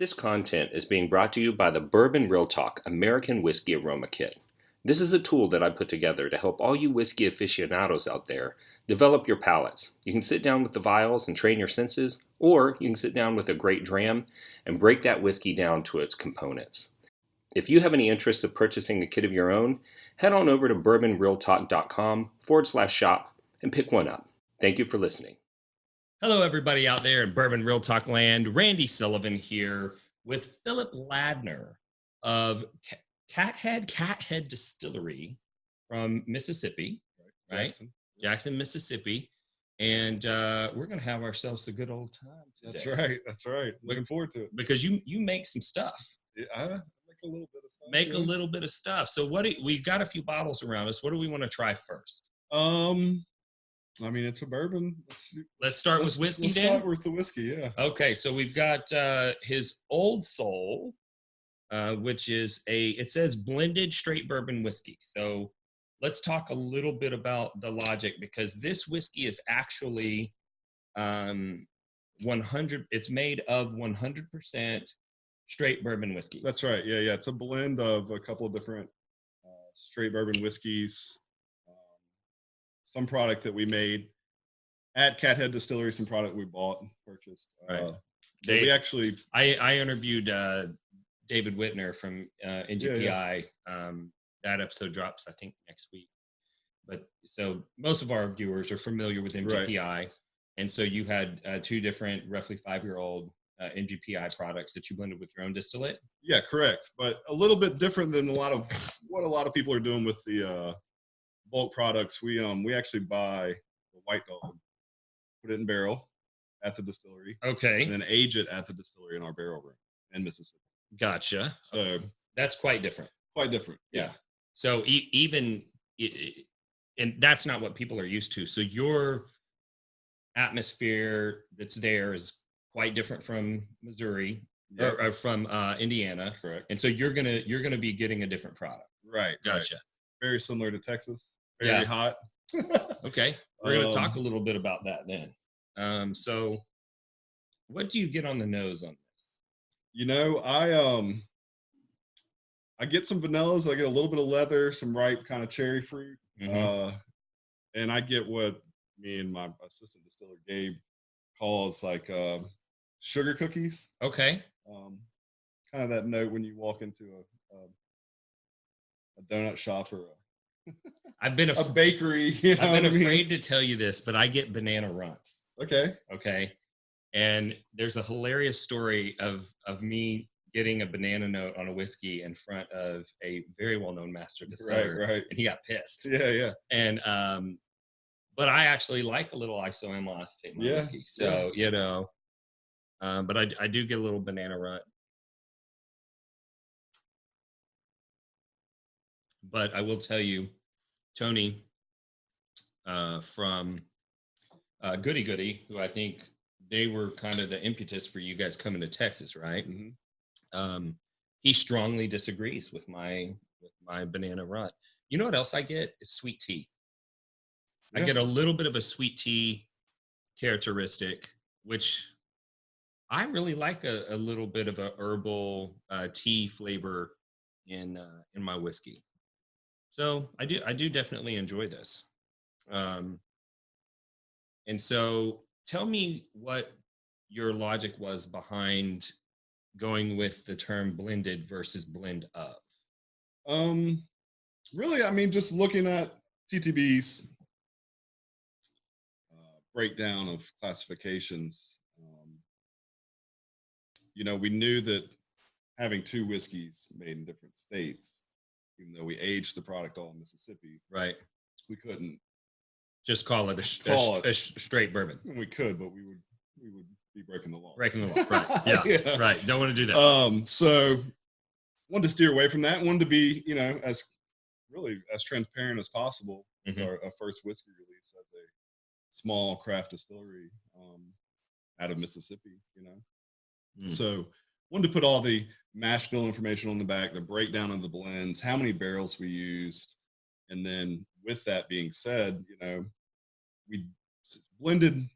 This content is being brought to you by the Bourbon Real Talk American Whiskey Aroma Kit. This is a tool that I put together to help all you whiskey aficionados out there develop your palates. You can sit down with the vials and train your senses, or you can sit down with a great dram and break that whiskey down to its components. If you have any interest of purchasing a kit of your own, head on over to bourbonrealtalk.com/shop and pick one up. Thank you for listening. Hello, everybody out there in Bourbon Real Talk land. Randy Sullivan here with Phillip Ladner of Cat Head Distillery from Mississippi, right? Jackson, Mississippi. And we're going to have ourselves a good old time today. That's right. Looking forward to it. Because you make some stuff. Yeah, I make a little bit of stuff. A little bit of stuff. So we've got a few bottles around us. What do we want to try first? I mean, it's a bourbon. Let's start with whiskey. Let's start with the whiskey, yeah. Okay, so we've got his Old Soul, which is it says blended straight bourbon whiskey. So let's talk a little bit about the logic, because this whiskey is actually 100. It's made of 100% straight bourbon whiskeys. That's right. Yeah. It's a blend of a couple of different straight bourbon whiskeys. Some product that we made at Cat Head Distillery, some product we bought and purchased. Right. I interviewed David Whitner from NGPI. Yeah. That episode drops, I think, next week. But so most of our viewers are familiar with NGPI. Right. And so you had two different, roughly 5-year-old NGPI products that you blended with your own distillate. Yeah, correct. But a little bit different than what a lot of people are doing with the bulk products. We actually buy the White Dog, put it in barrel at the distillery. Okay. And then age it at the distillery in our barrel room in Mississippi. Gotcha. So that's quite different. Quite different. Yeah. So and that's not what people are used to. So your atmosphere that's there is quite different from Missouri. Yep. or from Indiana. Correct. And so you're gonna be getting a different product. Right. Gotcha. Right. Very similar to Texas. Very hot. Okay. We're going to talk a little bit about that then. So what do you get on the nose on this? You know, I get some vanillas. I get a little bit of leather, some ripe kind of cherry fruit. Mm-hmm. And I get what me and my assistant distiller, Gabe, calls like sugar cookies. Okay. Kind of that note when you walk into a donut shop or a bakery. You know I've been afraid to tell you this, but I get banana runts. Okay. And there's a hilarious story of me getting a banana note on a whiskey in front of a very well-known master distiller. Right. And he got pissed. Yeah. And but I actually like a little isoamyl acetate in my whiskey. So, you know, but I do get a little banana runt. But I will tell you, Tony from Goody Goody, who I think they were kind of the impetus for you guys coming to Texas, right? Mm-hmm. He strongly disagrees with my banana runt. You know what else I get? It's sweet tea. Yeah. I get a little bit of a sweet tea characteristic, which I really like a little bit of a herbal tea flavor in my whiskey. So I do definitely enjoy this. And so tell me what your logic was behind going with the term blended versus blend of. Really, I mean, just looking at TTB's breakdown of classifications, you know, we knew that having two whiskeys made in different states, even though we aged the product all in Mississippi, right? We couldn't just call it a straight bourbon. We could, but we would be breaking the law. Right? Yeah. Right. Don't want to do that. So wanted to steer away from that. Wanted to be, you know, as transparent as possible. Mm-hmm. It's our first whiskey release as a small craft distillery out of Mississippi. You know, So wanted to put all the mash bill information on the back, the breakdown of the blends, how many barrels we used. And then with that being said, you know, we blended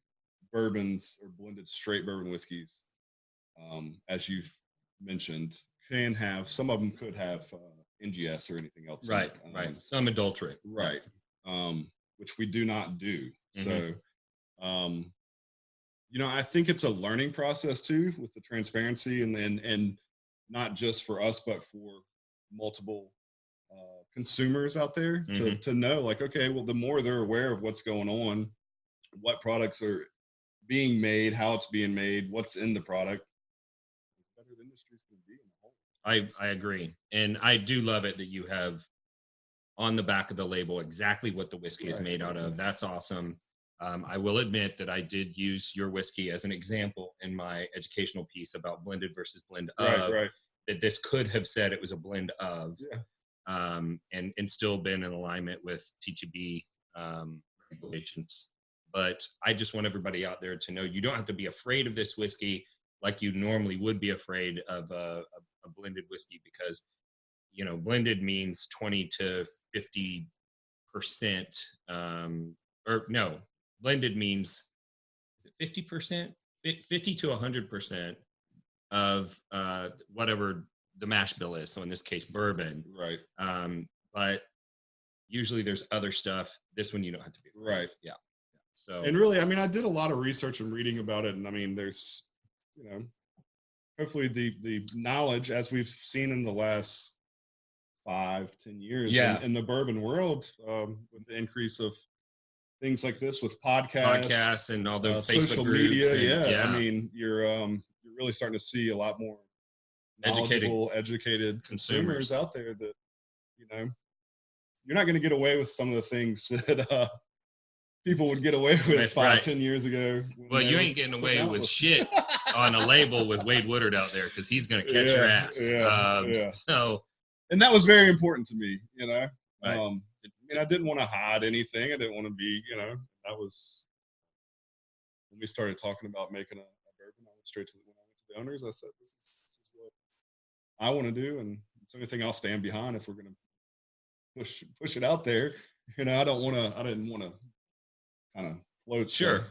bourbons or blended straight bourbon whiskeys, as you've mentioned can have, some of them could have NGS or anything else. Right, right. Some adulterate. Right. Which we do not do. So, you know, I think it's a learning process too, with the transparency and not just for us, but for multiple consumers out there to know, like, okay, well, the more they're aware of what's going on, what products are being made, how it's being made, what's in the product, the better the industry's going to be in the whole. I agree. And I do love it that you have on the back of the label exactly what the whiskey is made out of. That's awesome. I will admit that I did use your whiskey as an example in my educational piece about blended versus blend of. That this could have said it was a blend of, and still been in alignment with TTB regulations. But I just want everybody out there to know you don't have to be afraid of this whiskey like you normally would be afraid of a blended whiskey, because, you know, blended means 20 to 50%, or no, blended means, is it 50%? 50 to 100% of whatever the mash bill is. So in this case, bourbon. Right. But usually there's other stuff. This one you don't have to be afraid. Right. Yeah. So, and really, I mean, I did a lot of research and reading about it, and I mean, there's, you know, hopefully the knowledge, as we've seen in the last 5-10 years in the bourbon world, with the increase of things like this, with podcasts and all the Facebook social groups media. I mean, you're really starting to see a lot more educated consumers out there that, you know, you're not going to get away with some of the things that people would get away with 5-10 years ago. Well, you ain't getting away with shit on a label with Wade Woodard out there, because he's going to catch your ass. So, and that was very important to me, you know. I mean, I didn't want to hide anything. I didn't want to be, you know, that was when we started talking about making a bourbon. I went straight to when I went to the owners. I said, this is what I want to do, and it's the only thing I'll stand behind if we're going to push it out there. You know, I didn't want to kind of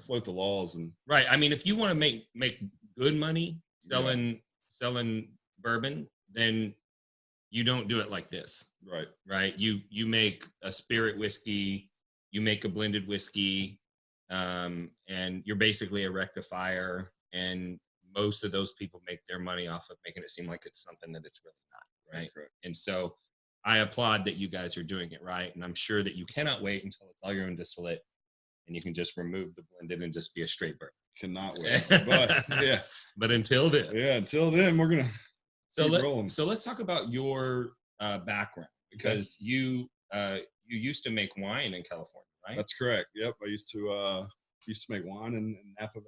float the laws. And I mean, if you want to make good money selling bourbon, then you don't do it like this. Right. You make a spirit whiskey, you make a blended whiskey, and you're basically a rectifier, and most of those people make their money off of making it seem like it's something that it's really not. Right. Correct. And so I applaud that you guys are doing it right, and I'm sure that you cannot wait until it's all your own distillate and you can just remove the blended and just be a straight bourbon. Cannot wait. But but until then, we're gonna rolling. So let's talk about your background, because you used to make wine in California, right? That's correct. Yep, I used to make wine in Napa Valley,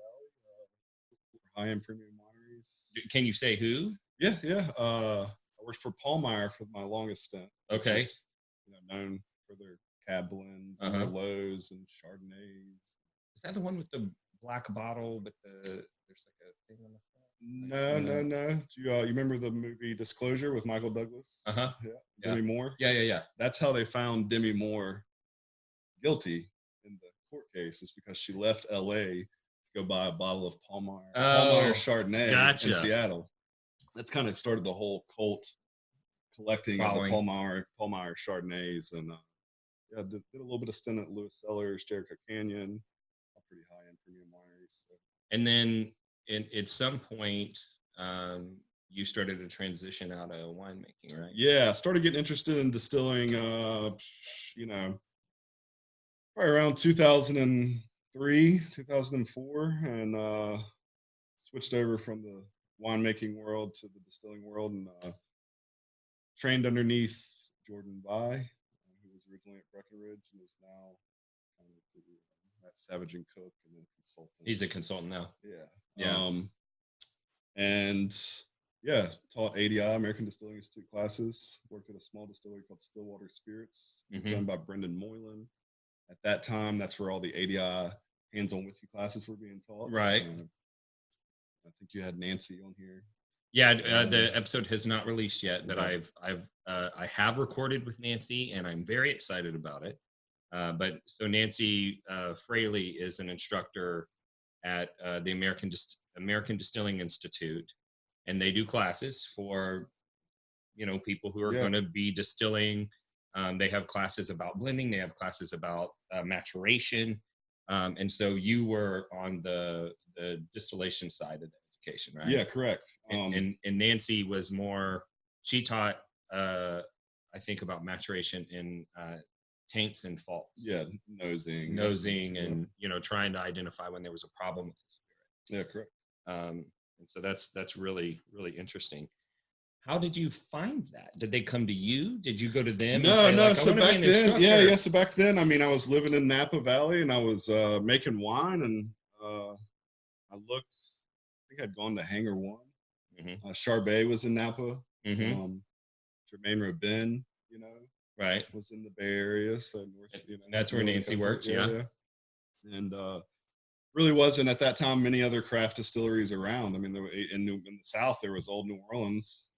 high-end premium wineries. Can you say who? Yeah. I worked for Paulmeyer for my longest stint. Okay. Is, you know, known for their cab blends and Merlots and Chardonnays. Is that the one with the black bottle with there's like a thing on the front? No. Do you remember the movie Disclosure with Michael Douglas? Yeah. Demi Moore? Yeah. That's how they found Demi Moore guilty in the court case, is because she left LA to go buy a bottle of Paulmeyer Chardonnay in Seattle. That's kind of started the whole cult collecting of the Paulmeyer Chardonnays, and did a little bit of stint at Lewis Cellars, Jericho Canyon, all pretty high-end premium wineries. So. And then at some point, you started to transition out of winemaking, right? Yeah, I started getting interested in distilling, you know, probably around 2003, 2004, and switched over from the winemaking world to the distilling world, and trained underneath Jordan Vai, who was originally at Breckenridge and is now at Savage and Cook and a consultant. He's a consultant now. Yeah. And taught ADI, American Distilling Institute classes. Worked at a small distillery called Stillwater Spirits, done by Brendan Moylan. At that time, that's where all the ADI hands-on whiskey classes were being taught. Right. I think you had Nancy on here. Yeah, the episode has not released yet, but I have recorded with Nancy, and I'm very excited about it. But so Nancy Fraley is an instructor at the American Distilling Institute, and they do classes for, you know, people who are Yeah. going to be distilling. They have classes about blending. They have classes about maturation. And so you were on the distillation side of the education, right? Yeah, correct. And Nancy was more, she taught, I think, about maturation in taints and faults. Yeah, nosing and, you know, trying to identify when there was a problem with the spirit. Yeah, correct. And so that's really, really interesting. How did you find that? Did they come to you? Did you go to them? No, and say, no. like, So I wanna back be an then, instructor? So back then, I mean, I was living in Napa Valley, and I was making wine, and I looked. I think I'd gone to Hangar One. Charbet was in Napa. Jermaine Robin, you know, right, was in the Bay Area, so north. You know, that's where Nancy works. Yeah. And really wasn't at that time many other craft distilleries around. I mean, there were, in the South there was Old New Orleans.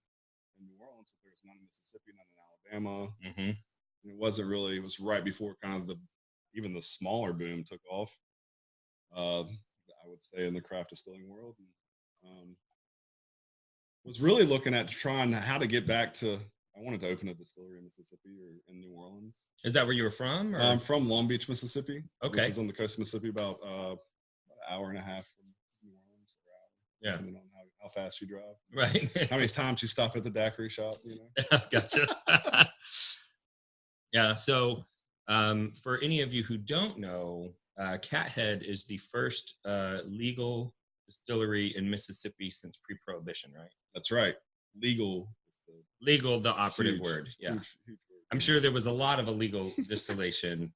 In New Orleans, but there was none in Mississippi, none in Alabama. And it wasn't really. It was right before kind of even the smaller boom took off. I would say in the craft distilling world. And, was really looking at trying how to get back to. I wanted to open a distillery in Mississippi or in New Orleans. Is that where you were from? Or? I'm from Long Beach, Mississippi. Okay. Which is on the coast of Mississippi, about an hour and a half from New Orleans. Yeah. Depending on how fast you drive. Right. How many times you stop at the daiquiri shop, you know? Gotcha. Yeah. So for any of you who don't know, Cat Head is the first legal distillery in Mississippi since pre-prohibition, right? That's right. Legal, the operative word. Yeah. Huge word. I'm sure there was a lot of illegal distillation.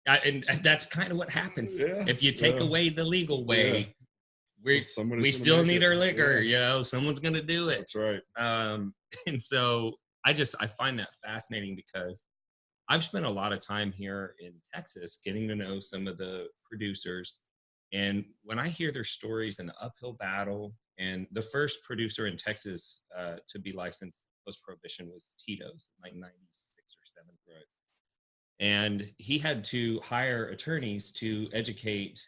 And that's kind of what happens. Yeah, if you take away the legal way, we still need our liquor. You know, someone's going to do it. That's right. And so I find that fascinating because I've spent a lot of time here in Texas getting to know some of the producers. And when I hear their stories and the uphill battle, and the first producer in Texas to be licensed post-prohibition was Tito's, like 96 or 7. Right. And he had to hire attorneys to educate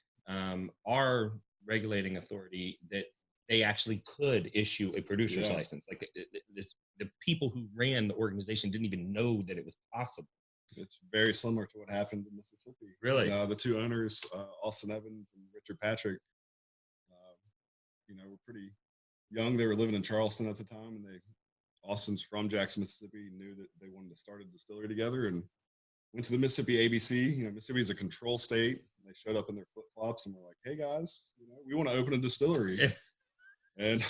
our regulating authority that they actually could issue a producer's license. Like the people who ran the organization didn't even know that it was possible. It's very similar to what happened in Mississippi. Really? The two owners, Austin Evans and Richard Patrick, you know, were pretty young. They were living in Charleston at the time, and Austin's from Jackson, Mississippi, knew that they wanted to start a distillery together and went to the Mississippi ABC. You know, Mississippi is a control state. They showed up in their flip-flops and were like, "Hey guys, you know, we want to open a distillery." Yeah. And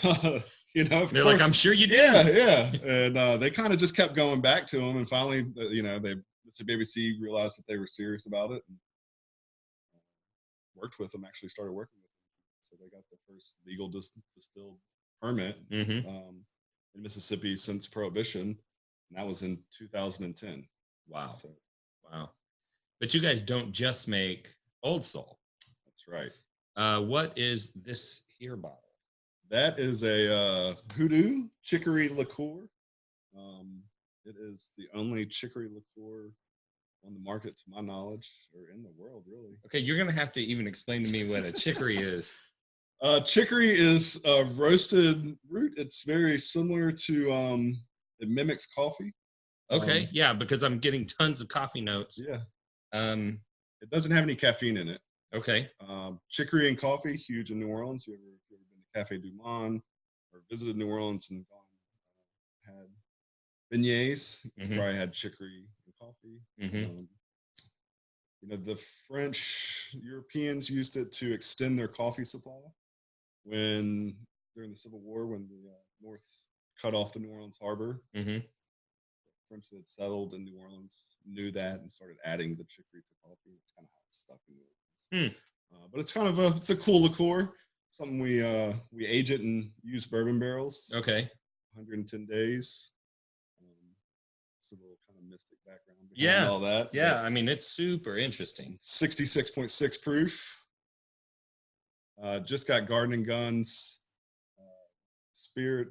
you know, they're course, like, "I'm sure you do." Yeah. And they kind of just kept going back to them, and finally, you know, Mississippi ABC realized that they were serious about it and worked with them. Actually, started working with them, so they got the first legal distilled permit in Mississippi since Prohibition, and that was in 2010. Wow. Wow. But you guys don't just make Old Soul. That's right. What is this here bottle? That is a Hoodoo chicory liqueur. It is the only chicory liqueur on the market, to my knowledge, or in the world, really. Okay, you're going to have to even explain to me what a chicory is. Chicory is a roasted root. It's very similar to, it mimics coffee. Okay, yeah, because I'm getting tons of coffee notes. Yeah. It doesn't have any caffeine in it. Okay. Chicory and coffee, huge in New Orleans. You ever been to Cafe Du Monde or visited New Orleans and had beignets? You probably had chicory and coffee. You know, the French Europeans used it to extend their coffee supply during the Civil War, when the North cut off the New Orleans harbor. The French that had settled in New Orleans knew that and started adding the chicory to coffee. It's kind of how it's stuck in New Orleans. But it's kind of it's a cool liqueur. Something we age it and use bourbon barrels. Okay. 110 days. It's a little kind of mystic background behind all that. Yeah, I mean, it's super interesting. 66.6 proof. Just got Garden and Guns Spirit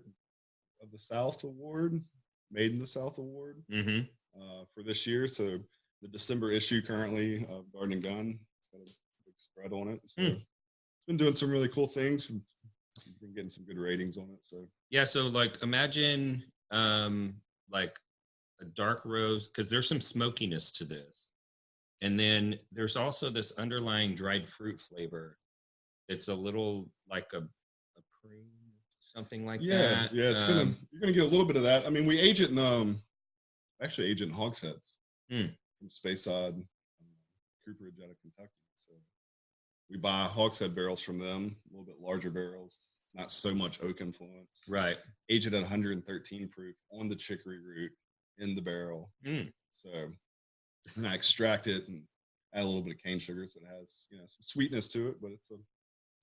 of the South Award, Made in the South Award for this year. So the December issue currently of Garden and Gun, it's got a big spread on it. So it's been doing some really cool things. we've been getting some good ratings on it. So yeah, so like imagine like a dark rose, because there's some smokiness to this, and then there's also this underlying dried fruit flavor. It's a little like a prune, something like that. Yeah, it's you're gonna get a little bit of that. I mean, we age it in actually age it in hogsheads from Speyside, Cooperage out of Kentucky. So we buy hogshead barrels from them, a little bit larger barrels, not so much oak influence. Right. Age it at 113 proof on the chicory root in the barrel. So and I extract it and add a little bit of cane sugar, so it has some sweetness to it, but it's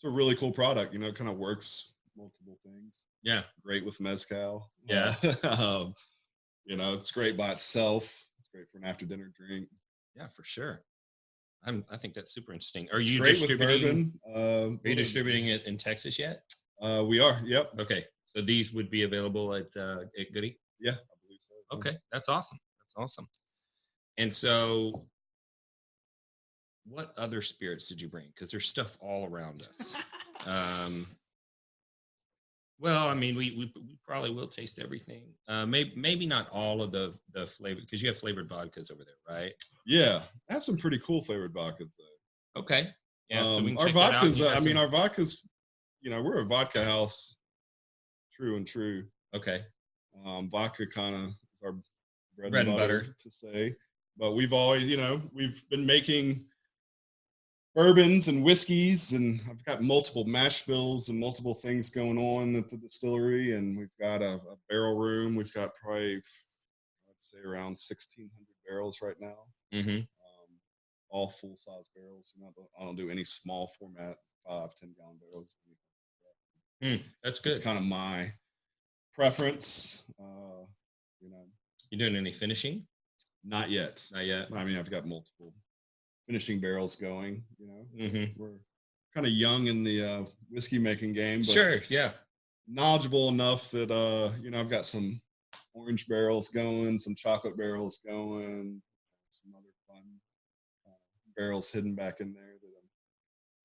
a really cool product. It kind of works multiple things. Yeah. Great with mezcal. Yeah. It's great by itself. It's great for an after dinner drink. Yeah, for sure. I think that's super interesting. Are you distributing? Are you distributing it in Texas yet? We are. Yep. Okay. So these would be available at Goody? Yeah, I believe so. Okay. That's awesome. And so what other spirits did you bring? Because there's stuff all around us. Well, I mean, we probably will taste everything. Maybe not all of the flavor, because you have flavored vodkas over there, right? Yeah, I have some pretty cool flavored vodkas though. Okay. Yeah. So we can our check vodkas. that out. Our vodkas. We're a vodka house, true and true. Okay. Vodka kind of is our bread and butter to say, but we've always, we've been making bourbons and whiskeys, and I've got multiple mash bills and multiple things going on at the distillery, and we've got a barrel room. We've got probably, I'd say, around 1,600 barrels right now. Mm-hmm. All full size barrels. I don't do any small format 5-10 gallon barrels. That's good. It's kind of my preference. You doing any finishing? Not yet. I mean, I've got multiple finishing barrels going. We're kind of young in the whiskey making game, but sure, yeah, knowledgeable enough that I've got some orange barrels going, some chocolate barrels going, some other fun barrels hidden back in there that I'm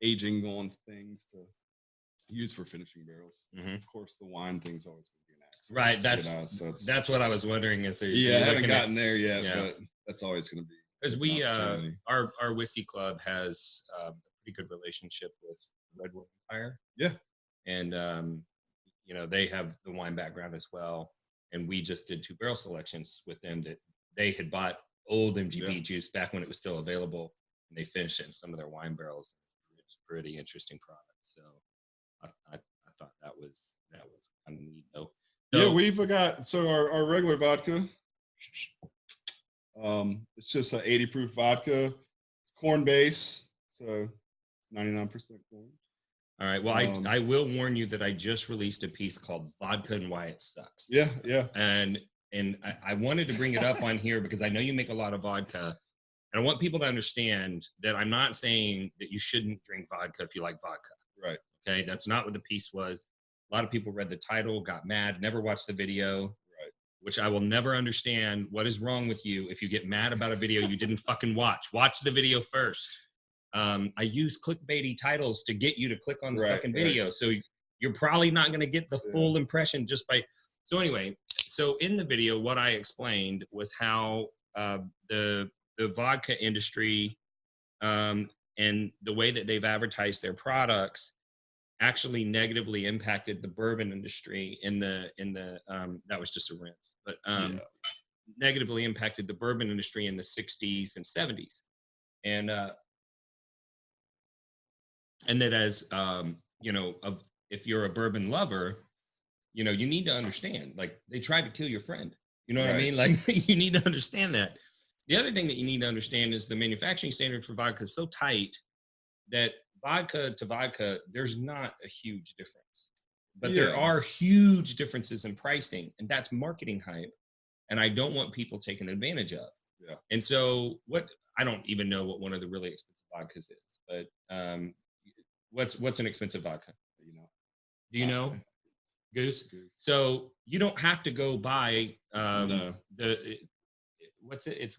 aging on things to use for finishing barrels. Of course, the wine thing's always going to be an access. Right. That's what I was wondering. I haven't gotten there yet, but that's always going to be. Because we, our whiskey club has a pretty good relationship with Redwood Empire. Yeah. And, they have the wine background as well. And we just did 2 barrel selections with them that they had bought old MGP juice back when it was still available. And they finished it in some of their wine barrels. It's a pretty interesting product. So I thought that was kind of neat though. So, yeah, we've got, our regular vodka, it's just an 80 proof vodka. It's corn base, so 99% corn. All right. Well, I will warn you that I just released a piece called Vodka and Why It Sucks. Yeah. And I wanted to bring it up on here because I know you make a lot of vodka. And I want people to understand that I'm not saying that you shouldn't drink vodka if you like vodka. Right. Okay. That's not what the piece was. A lot of people read the title, got mad, never watched the video. Right. Which I will never understand. What is wrong with you if you get mad about a video you didn't fucking watch? Watch the video first. I use clickbaity titles to get you to click on the fucking video. So you're probably not going to get the full impression just by. So anyway, so in the video, what I explained was how the vodka industry and the way that they've advertised their products actually negatively impacted the bourbon industry in the that was just a rinse, but negatively impacted the bourbon industry in the 60s and 70s. And that as, if you're a bourbon lover, you need to understand, like, they tried to kill your friend. You know what I mean? Like, you need to understand that. The other thing that you need to understand is the manufacturing standard for vodka is so tight that vodka to vodka, there's not a huge difference. But there are huge differences in pricing, and that's marketing hype. And I don't want people taken advantage of. Yeah. And so I don't even know what one of the really expensive vodkas is, but what's an expensive vodka? Do you know? Goose? So you don't have to go buy what's it? It's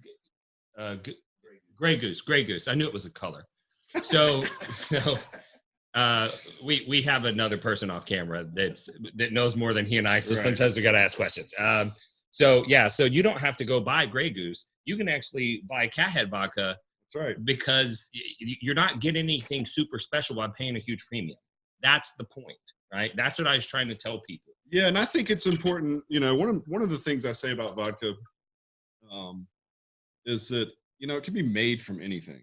Grey Goose. I knew it was a color. So We have another person off camera that knows more than he and I, so Right. sometimes we got to ask questions. So you don't have to go buy Grey Goose. You can actually buy Cat Head vodka. That's right. Because you're not getting anything super special by paying a huge premium. That's the point, right? That's what I was trying to tell people. Yeah, and I think it's important. You know, one of the things I say about vodka is that it can be made from anything.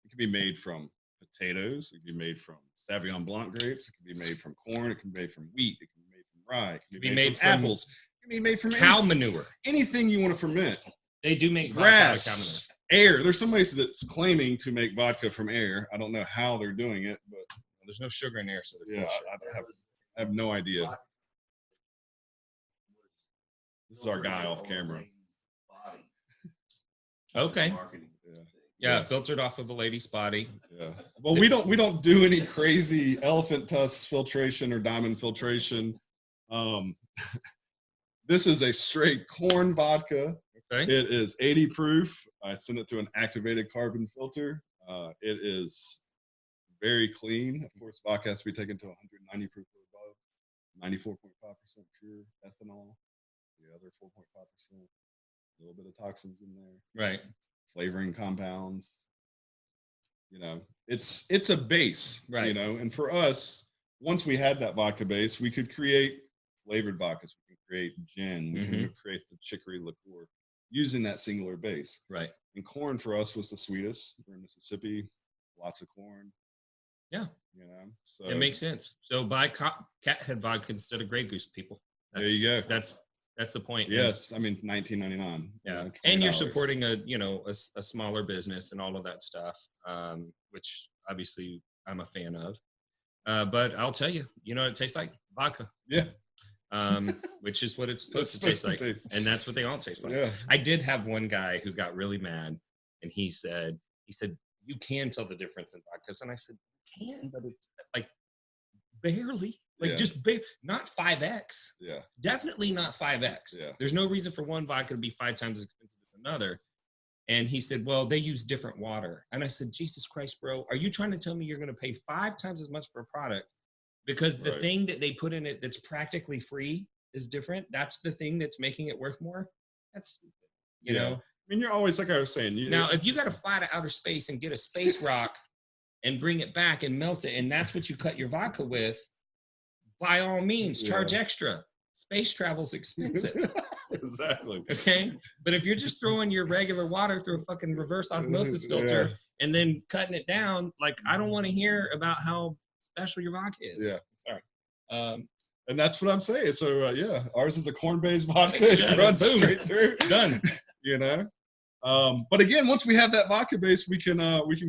It can be made from potatoes. It can be made from Sauvignon Blanc grapes. It can be made from corn. It can be made from wheat. It can be made from rye. It can be made from apples. It can be made from cow manure. Anything you want to ferment. They do make grass, air. There's somebody that's claiming to make vodka from air. I don't know how they're doing it, but there's no sugar in air, so yeah, I have no idea. This is our guy off camera. Okay. Yeah, filtered off of a lady's body. Yeah. Well, we don't do any crazy elephant tusk filtration or diamond filtration. This is a straight corn vodka. Okay. It is 80 proof. I sent it through an activated carbon filter. It is very clean. Of course, vodka has to be taken to 190 proof or above. 94.5% pure ethanol. The other 4.5%. A little bit of toxins in there. Right. Flavoring compounds. It's a base. Right. And for us, once we had that vodka base, we could create flavored vodkas. We could create gin. We could create the chicory liqueur using that singular base. Right. And corn for us was the sweetest. We're in Mississippi, lots of corn. Yeah. So it makes sense. So buy Cat Head vodka instead of Grey Goose, people. There you go. That's the point. Yes, I mean $19.99. Yeah, and you're supporting a smaller business and all of that stuff, which obviously I'm a fan of. But I'll tell you, it tastes like vodka. Yeah. Which is what it's supposed to taste like, and that's what they all taste like. Yeah. I did have one guy who got really mad, and he said you can tell the difference in vodkas, and I said can, but it's like barely. Just not 5x. Yeah. Definitely not 5x. Yeah. There's no reason for one vodka to be 5 times as expensive as another. And he said, well, they use different water. And I said, Jesus Christ, bro, are you trying to tell me you're going to pay 5 times as much for a product because the thing that they put in it that's practically free is different? That's the thing that's making it worth more? That's stupid. You know? I mean, you're always, like I was saying. Now, if you got to fly to outer space and get a space rock and bring it back and melt it, and that's what you cut your vodka with, by all means, charge extra. Space travel's expensive. Exactly. Okay? But if you're just throwing your regular water through a fucking reverse osmosis filter and then cutting it down, I don't want to hear about how special your vodka is. Yeah. Sorry. And that's what I'm saying. So, ours is a corn-based vodka. It runs straight through. Done. But again, once we have that vodka base, we can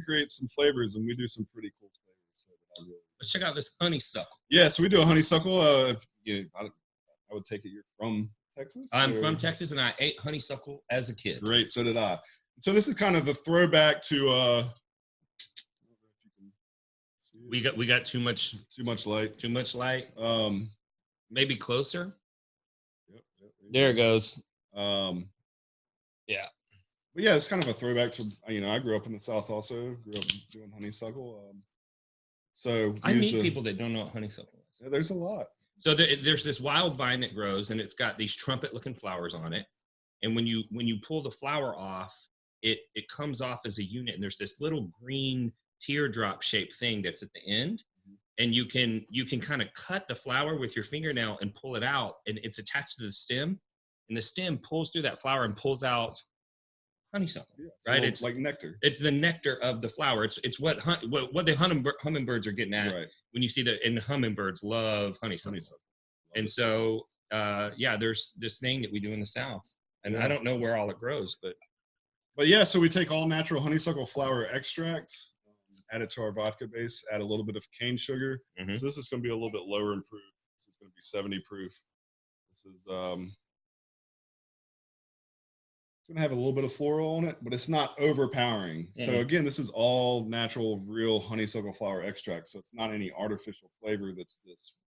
create some flavors, and we do some pretty cool flavors. Let's check out this honeysuckle. Yeah, so we do a honeysuckle. I would take it you're from Texas? I'm from Texas, and I ate honeysuckle as a kid. Great, so did I. So this is kind of the throwback to we got too much light. Too much light. Maybe closer. Yep, there it goes. Yeah. But yeah, it's kind of a throwback to I grew up in the South also. Grew up doing honeysuckle. So I meet people that don't know what honeysuckle is. Yeah, there's a lot. So there's this wild vine that grows, and it's got these trumpet-looking flowers on it. And when you pull the flower off, it comes off as a unit, and there's this little green teardrop-shaped thing that's at the end. And you can kind of cut the flower with your fingernail and pull it out, and it's attached to the stem. And the stem pulls through that flower and pulls out honeysuckle, right? It's like nectar. It's the nectar of the flower. It's what the hummingbirds are getting at when you see that. And hummingbirds love honeysuckle. And so, there's this thing that we do in the South, and I don't know where all it grows, but yeah. So we take all natural honeysuckle flower extract, add it to our vodka base, add a little bit of cane sugar. So this is going to be a little bit lower in proof. This is going to be 70 proof. This is it's going to have a little bit of floral on it, but it's not overpowering. So again, this is all natural, real honeysuckle flower extract. So it's not any artificial flavor that's this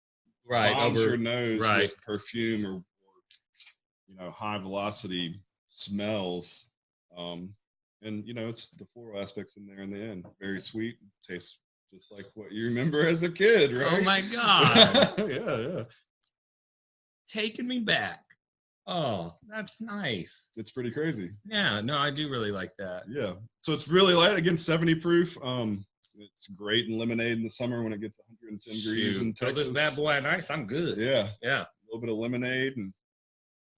bombs your nose with perfume or high velocity smells. And it's the floral aspects in there in the end. Very sweet, tastes just like what you remember as a kid, right? Oh my God. Yeah. Taking me back. Oh, that's nice. It's pretty crazy. Yeah, no, I do really like that. Yeah. So it's really light, again, 70 proof. It's great in lemonade in the summer when it gets 110 degrees in Throw Texas. this bad boy on ice, I'm good. Yeah. Yeah. A little bit of lemonade and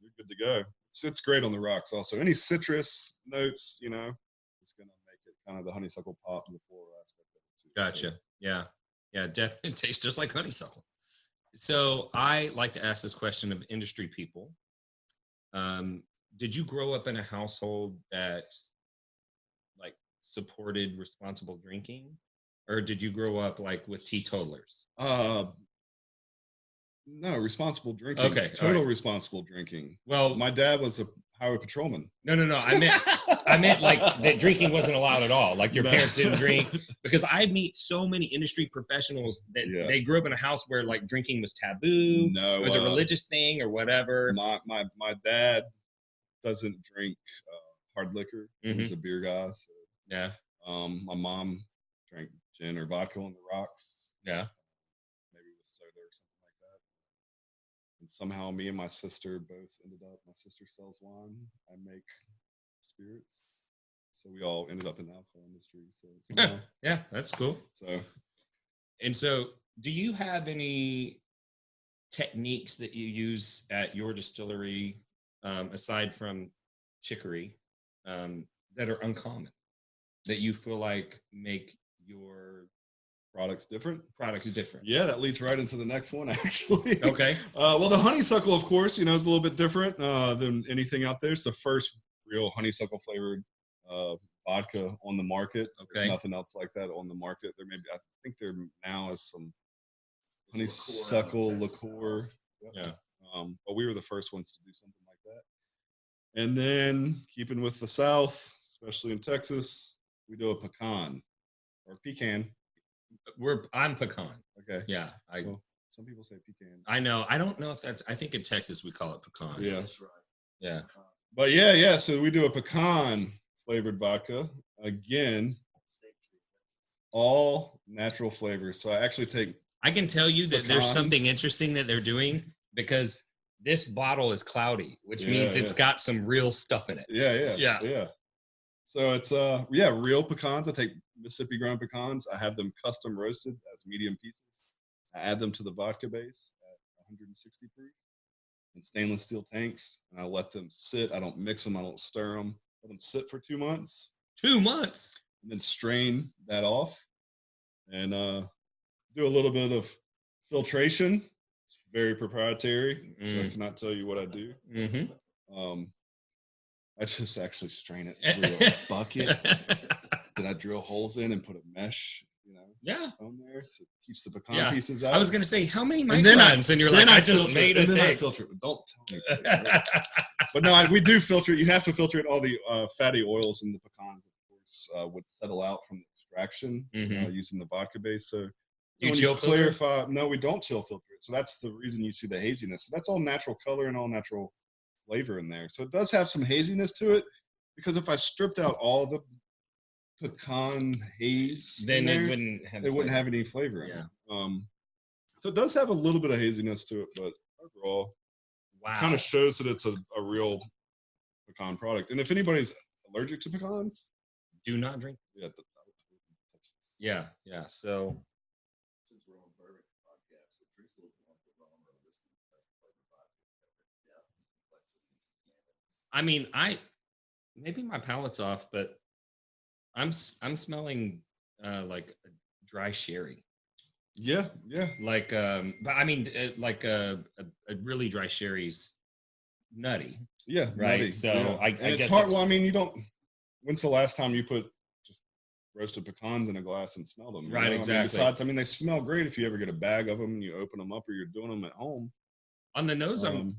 you're good to go. It's great on the rocks also. Any citrus notes, it's going to make it kind of the honeysuckle pop and the floral aspect of it too. Gotcha. So, Yeah, definitely tastes just like honeysuckle. So I like to ask this question of industry people. Did you grow up in a household that like supported responsible drinking, or did you grow up like with teetotalers? No, responsible drinking. Okay, Total responsible drinking. Well, my dad was a highway patrolman. No. I meant like that drinking wasn't allowed at all. Like your parents didn't drink, because I meet so many industry professionals that they grew up in a house where like drinking was taboo. No, it was a religious thing or whatever. My dad doesn't drink hard liquor. He's a beer guy. So, yeah. My mom drank gin or vodka on the rocks. Yeah. Maybe with soda or something like that. And somehow me and my sister both ended up. My sister sells wine. I make spirits. So we all ended up in the alcohol industry. So yeah, that's cool. So do you have any techniques that you use at your distillery, aside from chicory, that are uncommon, that you feel like make your products different? Yeah, that leads right into the next one, actually. Okay. Well, the honeysuckle, of course, is a little bit different than anything out there. It's the first real honeysuckle flavored vodka on the market. Okay. There's nothing else like that on the market. I think there now is some honeysuckle liqueur. Yeah. But we were the first ones to do something like that. And then, keeping with the South, especially in Texas, we do a pecan or pecan. I'm pecan. Okay. Yeah. Well, some people say pecan. I know. I don't know if I think in Texas we call it pecan. Yeah. That's right. Yeah. But yeah. So we do a pecan flavored vodka. Again, all natural flavors. So I can tell you that pecans. There's something interesting that they're doing, because this bottle is cloudy, which means it's got some real stuff in it. Yeah. So it's real pecans. I take Mississippi grown pecans. I have them custom roasted as medium pieces. I add them to the vodka base at 160 proof in stainless steel tanks, and I let them sit. I don't mix them. I don't stir them. Let them sit for 2 months. 2 months. And then strain that off and do a little bit of filtration. It's very proprietary, so I cannot tell you what I do. Mm-hmm. I just actually strain it through a bucket that I drill holes in and put a mesh, on there, so it keeps the pecan pieces out. I was gonna say, how many microns? And you're like, I just made a thing. I filter it, but don't tell me. But no, we do filter it. You have to filter it. All the fatty oils in the pecans, of course, would settle out from the extraction using the vodka base. So you chill clarify. No, we don't chill filter it. So that's the reason you see the haziness. So that's all natural color and all natural flavor in there. So it does have some haziness to it, because if I stripped out all the pecan haze, then it wouldn't have any flavor in it. So it does have a little bit of haziness to it, but overall, it kind of shows that it's a real pecan product. And if anybody's allergic to pecans, do not drink. Yeah. So since we're on bourbon podcast, it drinks a little more of Aroma whiskey as flavored vodka. I mean, maybe my palate's off, but I'm smelling like a dry sherry. Yeah. Like but I mean, like a really dry sherry's nutty. Yeah, right. Nutty. So I it's guess hard. Well, I mean, you don't. When's the last time you put just roasted pecans in a glass and smelled them? Right. Exactly. I mean, they smell great if you ever get a bag of them and you open them up, or you're doing them at home. On the nose, I'm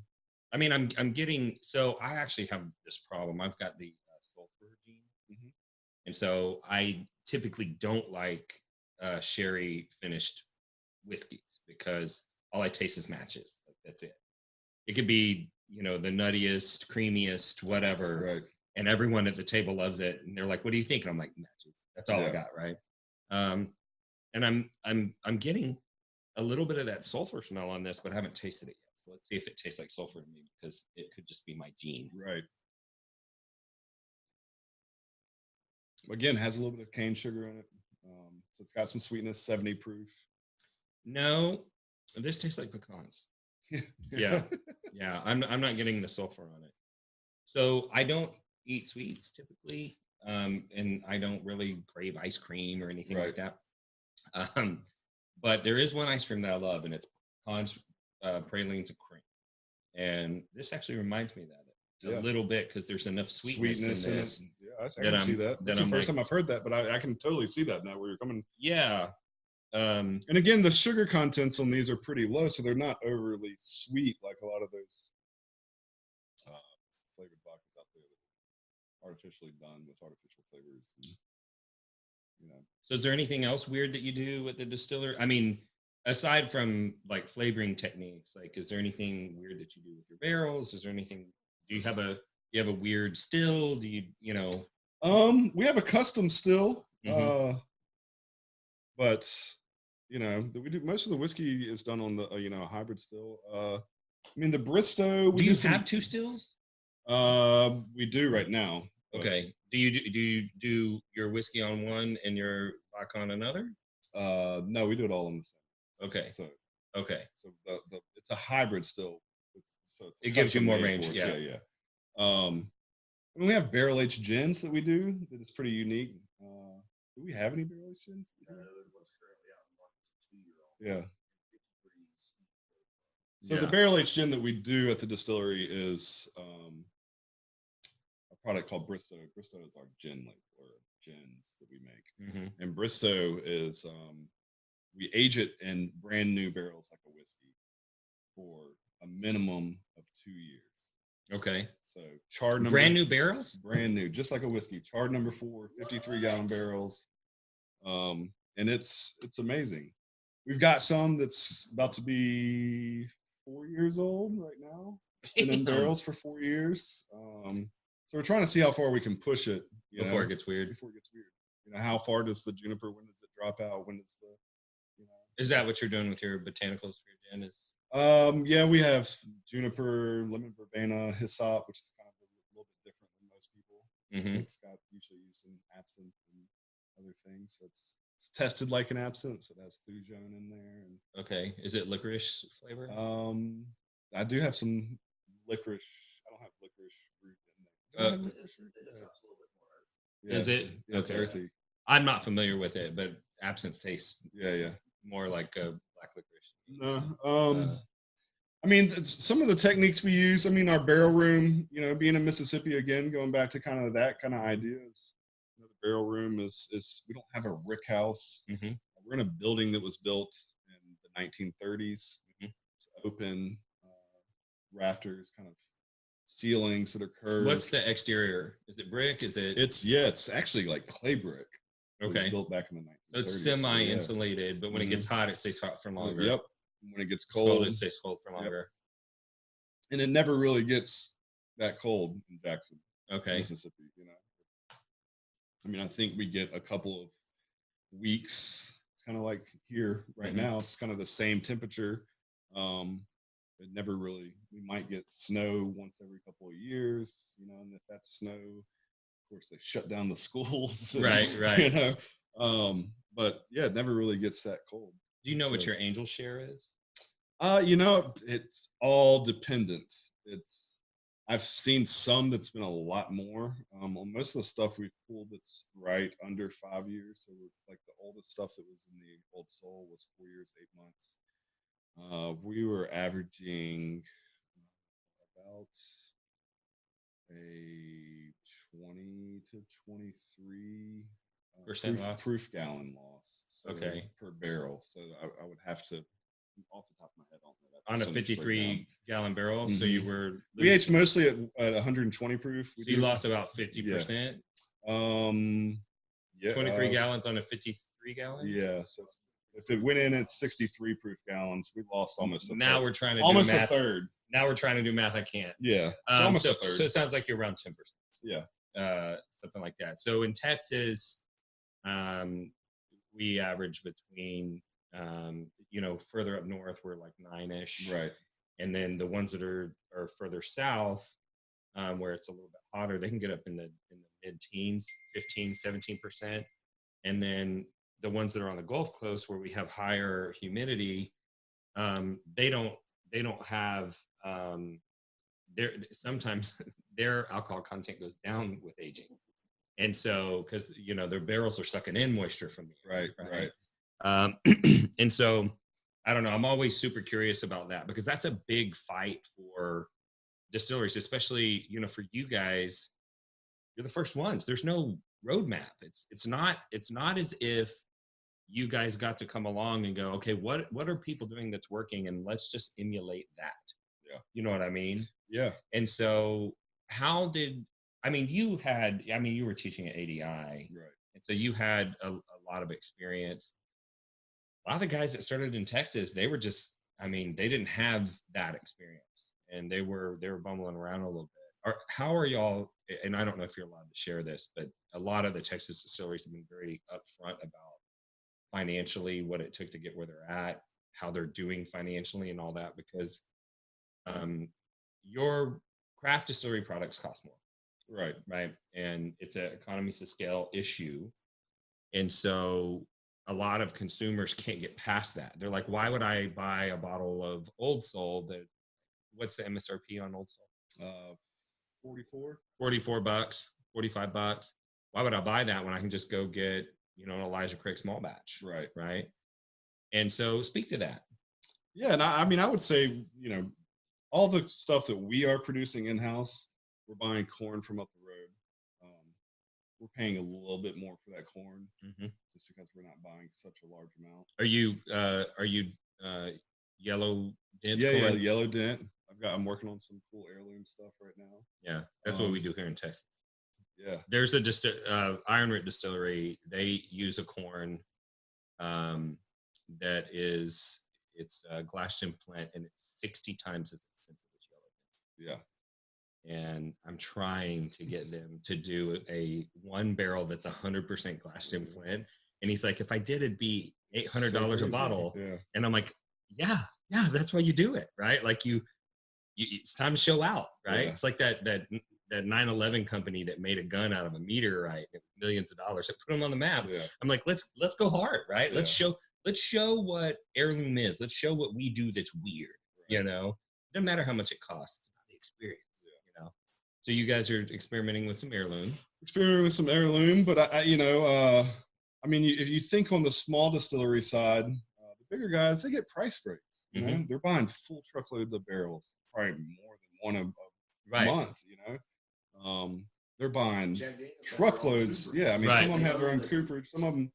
getting. So I actually have this problem. I've got the sulfur gene, and so I typically don't like sherry finished whiskeys, because all I taste is matches. That's it. It could be, the nuttiest, creamiest, whatever. Right. And everyone at the table loves it. And they're like, what do you think? And I'm like, matches. That's all I got. Right. And I'm getting a little bit of that sulfur smell on this, but I haven't tasted it yet. So let's see if it tastes like sulfur to me, because it could just be my gene. Right. Again, has a little bit of cane sugar in it. So it's got some sweetness, 70 proof. No, this tastes like pecans. Yeah. Yeah. I'm not getting the sulfur on it. So I don't eat sweets typically. And I don't really crave ice cream or anything like that. But there is one ice cream that I love, and it's pecans, pralines, and cream. And this actually reminds me of that a little bit, because there's enough sweetness in this. Yeah, I can see that. That's the first time I've heard that, but I can totally see that now where you're coming. Yeah. And again, the sugar contents on these are pretty low, so they're not overly sweet like a lot of those flavored vodkas out there that are artificially done with artificial flavors. And, So is there anything else weird that you do with the distiller? I mean, aside from like flavoring techniques, like, is there anything weird that you do with your barrels? Is there anything? Do you have a weird still? Do you we have a custom still, but we do most of the whiskey is done on the a hybrid still. I mean, the Bristow. Do you have two stills? We do right now. Okay. Do you do your whiskey on one and your vodka on another? No, we do it all on the same. Okay. So the it's a hybrid still. So it gives you more range. Yeah. And we have barrel aged gins that we do that is pretty unique. Do we have any barrel aged gins? Yeah. So the barrel aged gin that we do at the distillery is a product called Bristow. Bristow is our gin label, or gins that we make. And Bristow is we age it in brand new barrels like a whiskey for a minimum of 2 years. Okay. So charred number, brand new barrels? Brand new, just like a whiskey. Charred number 4, 53-gallon barrels. And it's amazing. We've got some that's about to be 4 years old right now. Been in barrels for 4 years. So we're trying to see how far we can push it before it gets weird. How far does the juniper? When does it drop out? When does the? Is that what you're doing with your botanicals for your gin? Yeah, we have juniper, lemon verbena, hyssop, which is kind of a little bit different than most people. It's got usually used in absinthe and other things. So it's tested like an absinthe, so it has thujone in there. And, okay, is it licorice flavor? I do have some licorice. I don't have licorice root in there. Is it? Yeah, it's earthy. I'm not familiar with it, but absinthe tastes yeah more like a black licorice. No. I mean, some of the techniques we use, I mean, our barrel room, being in Mississippi, again, going back to kind of that kind of ideas. The barrel room is we don't have a rick house. We're in a building that was built in the 1930s. It's open rafters, kind of ceilings that are curved. What's the exterior? Is it brick? Is it? It's actually like clay brick. Okay. It was built back in the 1930s. So it's semi-insulated, but when it gets hot, it stays hot for longer. Yep. When it gets cold, it stays cold for longer. And it never really gets that cold in Jackson, Mississippi. I mean, I think we get a couple of weeks. It's kind of like here right now. It's kind of the same temperature. It never really. We might get snow once every couple of years. And if that's snow, of course, they shut down the schools. And, right. But yeah, it never really gets that cold. Do you know what your angel share is? It's all dependent. I've seen some that's been a lot more. On most of the stuff we've pulled that's right under 5 years. So like the oldest stuff that was in the Old Soul was 4 years, 8 months. We were averaging about a 20 to 23 proof gallon loss. So per barrel. So I would have to, off the top of my head, on a 53-gallon barrel. So you were we aged mostly at 120 proof. So you lost about 50%. Yeah. 23 gallons on a 53 gallon. Yeah. So if it went in at 63 proof gallons, we lost almost a third. Now we're trying to almost do math. A third. Now we're trying to do math. I can't. Yeah. Almost a third. So it sounds like you're around 10%. Yeah. Something like that. So in Texas, we average between, further up north, we're like 9-ish. Right. And then the ones that are further south, where it's a little bit hotter, they can get up in the mid-teens, 15, 17%. And then the ones that are on the Gulf Coast, where we have higher humidity, they don't have, sometimes their alcohol content goes down with aging. And so, because, their barrels are sucking in moisture from the air, right. And so, I don't know, I'm always super curious about that, because that's a big fight for distilleries, especially, for you guys. You're the first ones. There's no roadmap. It's not as if you guys got to come along and go, okay, what are people doing that's working, and let's just emulate that. Yeah. You know what I mean? Yeah. And so you were teaching at ADI, right? And so you had a lot of experience. A lot of the guys that started in Texas, they were just, they didn't have that experience, and they were bumbling around a little bit. How are y'all? And I don't know if you're allowed to share this, but a lot of the Texas distilleries have been very upfront about financially what it took to get where they're at, how they're doing financially, and all that, because your craft distillery products cost more. Right. And it's an economies of scale issue. And so a lot of consumers can't get past that. They're like, why would I buy a bottle of Old Soul what's the MSRP on Old Soul? 44 bucks, 45 bucks. Why would I buy that when I can just go get, an Elijah Craig small batch? Right. And so speak to that. Yeah. And I would say, all the stuff that we are producing in-house, we're buying corn from up the road. We're paying a little bit more for that corn, just because we're not buying such a large amount. Are you yellow dent? Yeah, yellow dent. I'm working on some cool heirloom stuff right now. Yeah, that's what we do here in Texas. Yeah, there's a Iron Root Distillery. They use a corn that it's glass stem flint, and it's 60 times as expensive as yellow dent. Yeah. And I'm trying to get them to do a one barrel that's 100% glass stem flint. And he's like, if I did, it'd be $800 a bottle. Yeah. And I'm like, yeah, that's why you do it, right? Like it's time to show out, right? Yeah. It's like that 9/11 company that made a gun out of a meteorite, it was millions of dollars. It put them on the map. Yeah. I'm like, let's go hard, right? Yeah. Let's show what heirloom is. Let's show what we do that's weird. Right. It doesn't matter how much it costs. It's about the experience. Yeah. So you guys are experimenting with some heirloom. But if you think on the small distillery side, the bigger guys, they get price breaks. They're buying full truckloads of barrels, probably more than one a month. They're buying truckloads. Yeah, some of them have their own cooperage. Some of them,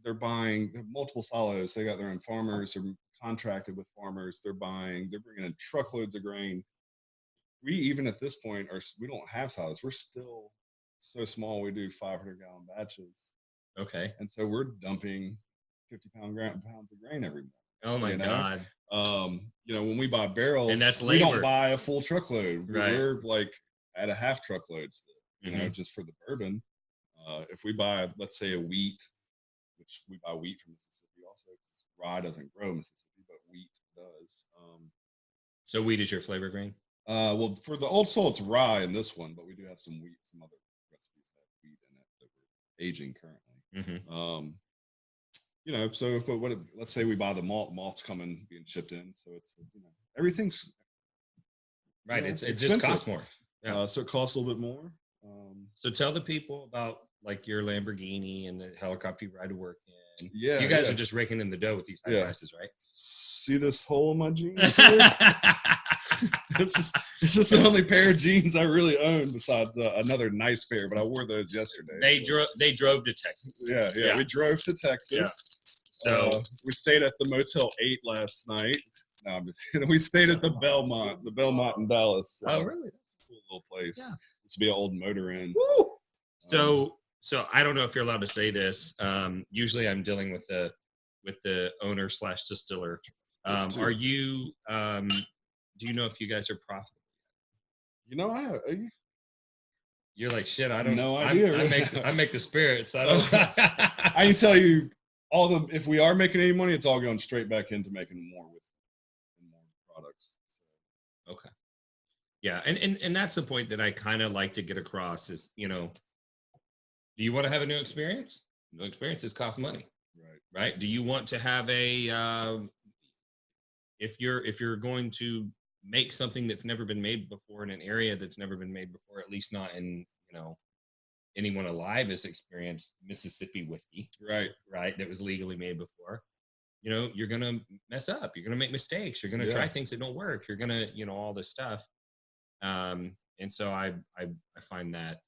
they're buying multiple silos. They got their own farmers. They're contracted with farmers. They're bringing in truckloads of grain. We, even at this point, we don't have silos. We're still so small. We do 500-gallon batches. Okay. And so we're dumping 50 pounds of grain every month. Oh my God. When we buy barrels, and that's we don't buy a full truckload. Right. We're like at a half truckload still, just for the bourbon. If we buy, let's say, a wheat, which we buy wheat from Mississippi also, because rye doesn't grow in Mississippi, but wheat does. So wheat is your flavor grain? Well, for the Old Soul, it's rye in this one, but we do have some wheat, some other recipes that have wheat in it that we're aging currently. So let's say we buy the malt's coming, being shipped in. So it's, everything's right. It just costs more. Yeah. So it costs a little bit more. So tell the people about like your Lamborghini and the helicopter you ride to work in. Yeah. You guys are just raking in the dough with these high prices, right? See this hole in my jeans here? This is the only pair of jeans I really own, besides another nice pair, but I wore those yesterday. They drove to Texas. Yeah. We drove to Texas. Yeah. So we stayed at the Motel 8 last night. No, I'm just kidding. We stayed at the Belmont in Dallas. Oh, really? That's a cool little place. Yeah. Used to be an old motor inn. Woo! So I don't know if you're allowed to say this. Usually I'm dealing with the owner / distiller. Are you? Do you know if you guys are profitable? You're like, shit, I don't No idea. I make the spirits. I don't I can tell you if we are making any money, it's all going straight back into making more whiskey and more products. So. Okay. Yeah, and that's the point that I kind of like to get across is, do you want to have a new experience? New experiences cost money. Right? Do you want to have a if you're going to make something that's never been made before in an area that's never been made before, at least not in, anyone alive has experienced Mississippi whiskey, right, that was legally made before. You're gonna mess up. You're gonna make mistakes. You're gonna try things that don't work. You're gonna, all this stuff. And so I find that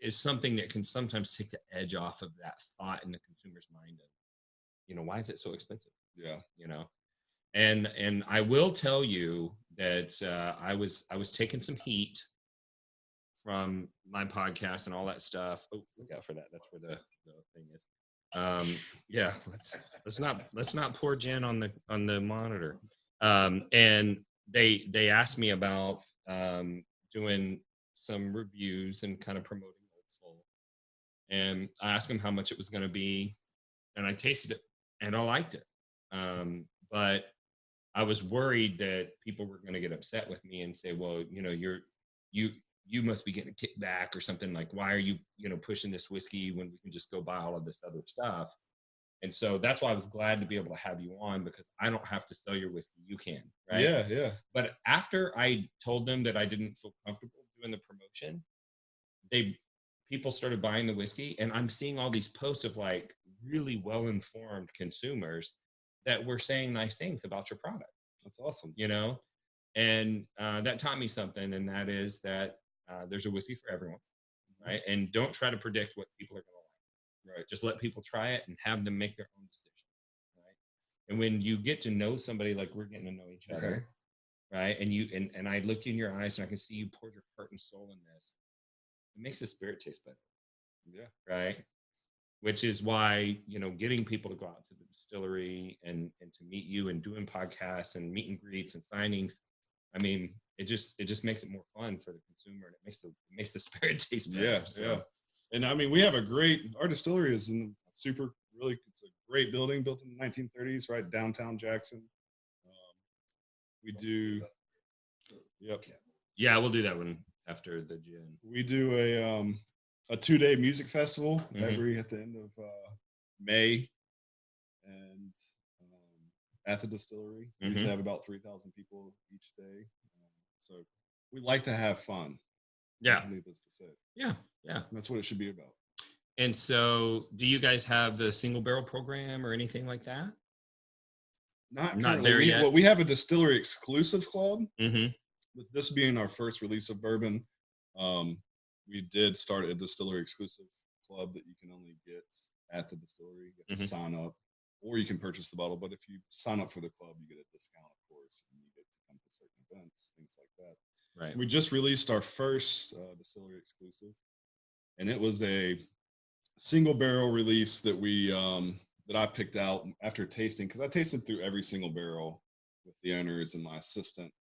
is something that can sometimes take the edge off of that thought in the consumer's mind of, why is it so expensive? Yeah. And I will tell you that I was taking some heat from my podcast and all that stuff. Oh, look out for that. That's where the thing is. Yeah, let's not pour gin on the monitor. And they asked me about doing some reviews and kind of promoting Old Soul. And I asked them how much it was going to be, and I tasted it and I liked it. But I was worried that people were going to get upset with me and say, well, you must be getting a kickback or something, like, why are you, pushing this whiskey when we can just go buy all of this other stuff? And so that's why I was glad to be able to have you on, because I don't have to sell your whiskey. You can, right? Yeah. But after I told them that I didn't feel comfortable doing the promotion, people started buying the whiskey, and I'm seeing all these posts of like really well-informed consumers that were saying nice things about your product. That's awesome. And that taught me something, and that is that there's a whiskey for everyone, right? And don't try to predict what people are going to like, right? Just let people try it and have them make their own decision, right? And when you get to know somebody like we're getting to know each other, right? And I look in your eyes and I can see you poured your heart and soul in this. It makes the spirit taste better. Yeah. Right. Which is why, getting people to go out to the distillery and to meet you and doing podcasts and meet and greets and signings. I mean, it just makes it more fun for the consumer, and it makes the spirit taste better. Yeah. So. Yeah. And I mean, we have our distillery is in it's a great building built in the 1930s, right downtown Jackson. We do. Yep. Yeah, we'll do that one after the gin. We do a 2-day music festival at the end of May, and at the distillery. We usually have about 3,000 people each day. So we like to have fun. Yeah. Needless to say. Yeah. That's what it should be about. And so, do you guys have the single barrel program or anything like that? Not there yet. Well, we have a distillery exclusive club. Mm-hmm. With this being our first release of bourbon, we did start a distillery exclusive club that you can only get at the distillery. You have to sign up, or you can purchase the bottle. But if you sign up for the club, you get a discount, of course, and you get to come to certain events, things like that. Right. We just released our first distillery exclusive, and it was a single barrel release that that I picked out after tasting, because I tasted through every single barrel with the owners and my assistant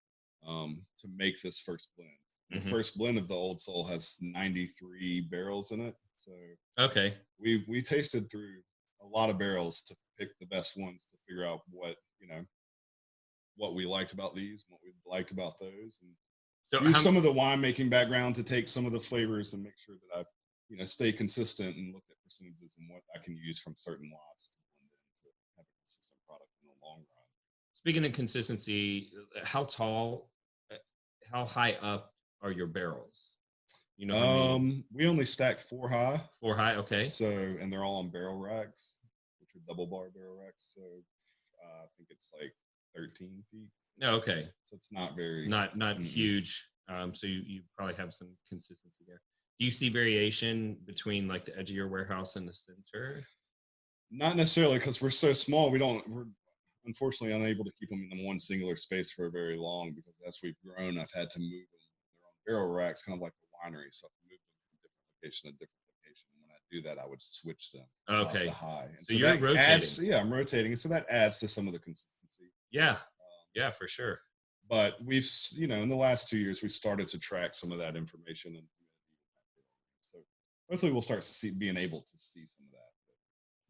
to make this first blend. The first blend of the Old Soul has 93 barrels in it. So okay, we tasted through a lot of barrels to pick the best ones to figure out what we liked about these, what we liked about those, and so use some of the winemaking background to take some of the flavors and make sure that I stay consistent and look at percentages and what I can use from certain lots to blend in to have a consistent product in the long run. Speaking of consistency, how high up are your barrels? What I mean? We only stack 4 high. 4 high, okay. So, and they're all on barrel racks, which are double bar barrel racks. So, I think it's like 13 feet. Oh, okay. So it's not very not huge. So you probably have some consistency there. Do you see variation between like the edge of your warehouse and the sensor? Not necessarily, because we're so small. We're unfortunately unable to keep them in one singular space for very long, because as we've grown, I've had to move them. They're on barrel racks, kind of like a winery. So I have to move them from different location to different location. And when I do that, I would switch them top to high. And so you're rotating. I'm rotating. So that adds to some of the consistency. Yeah. Yeah, for sure. But we've, in the last 2 years, we've started to track some of that information and So hopefully we'll start being able to see some of that.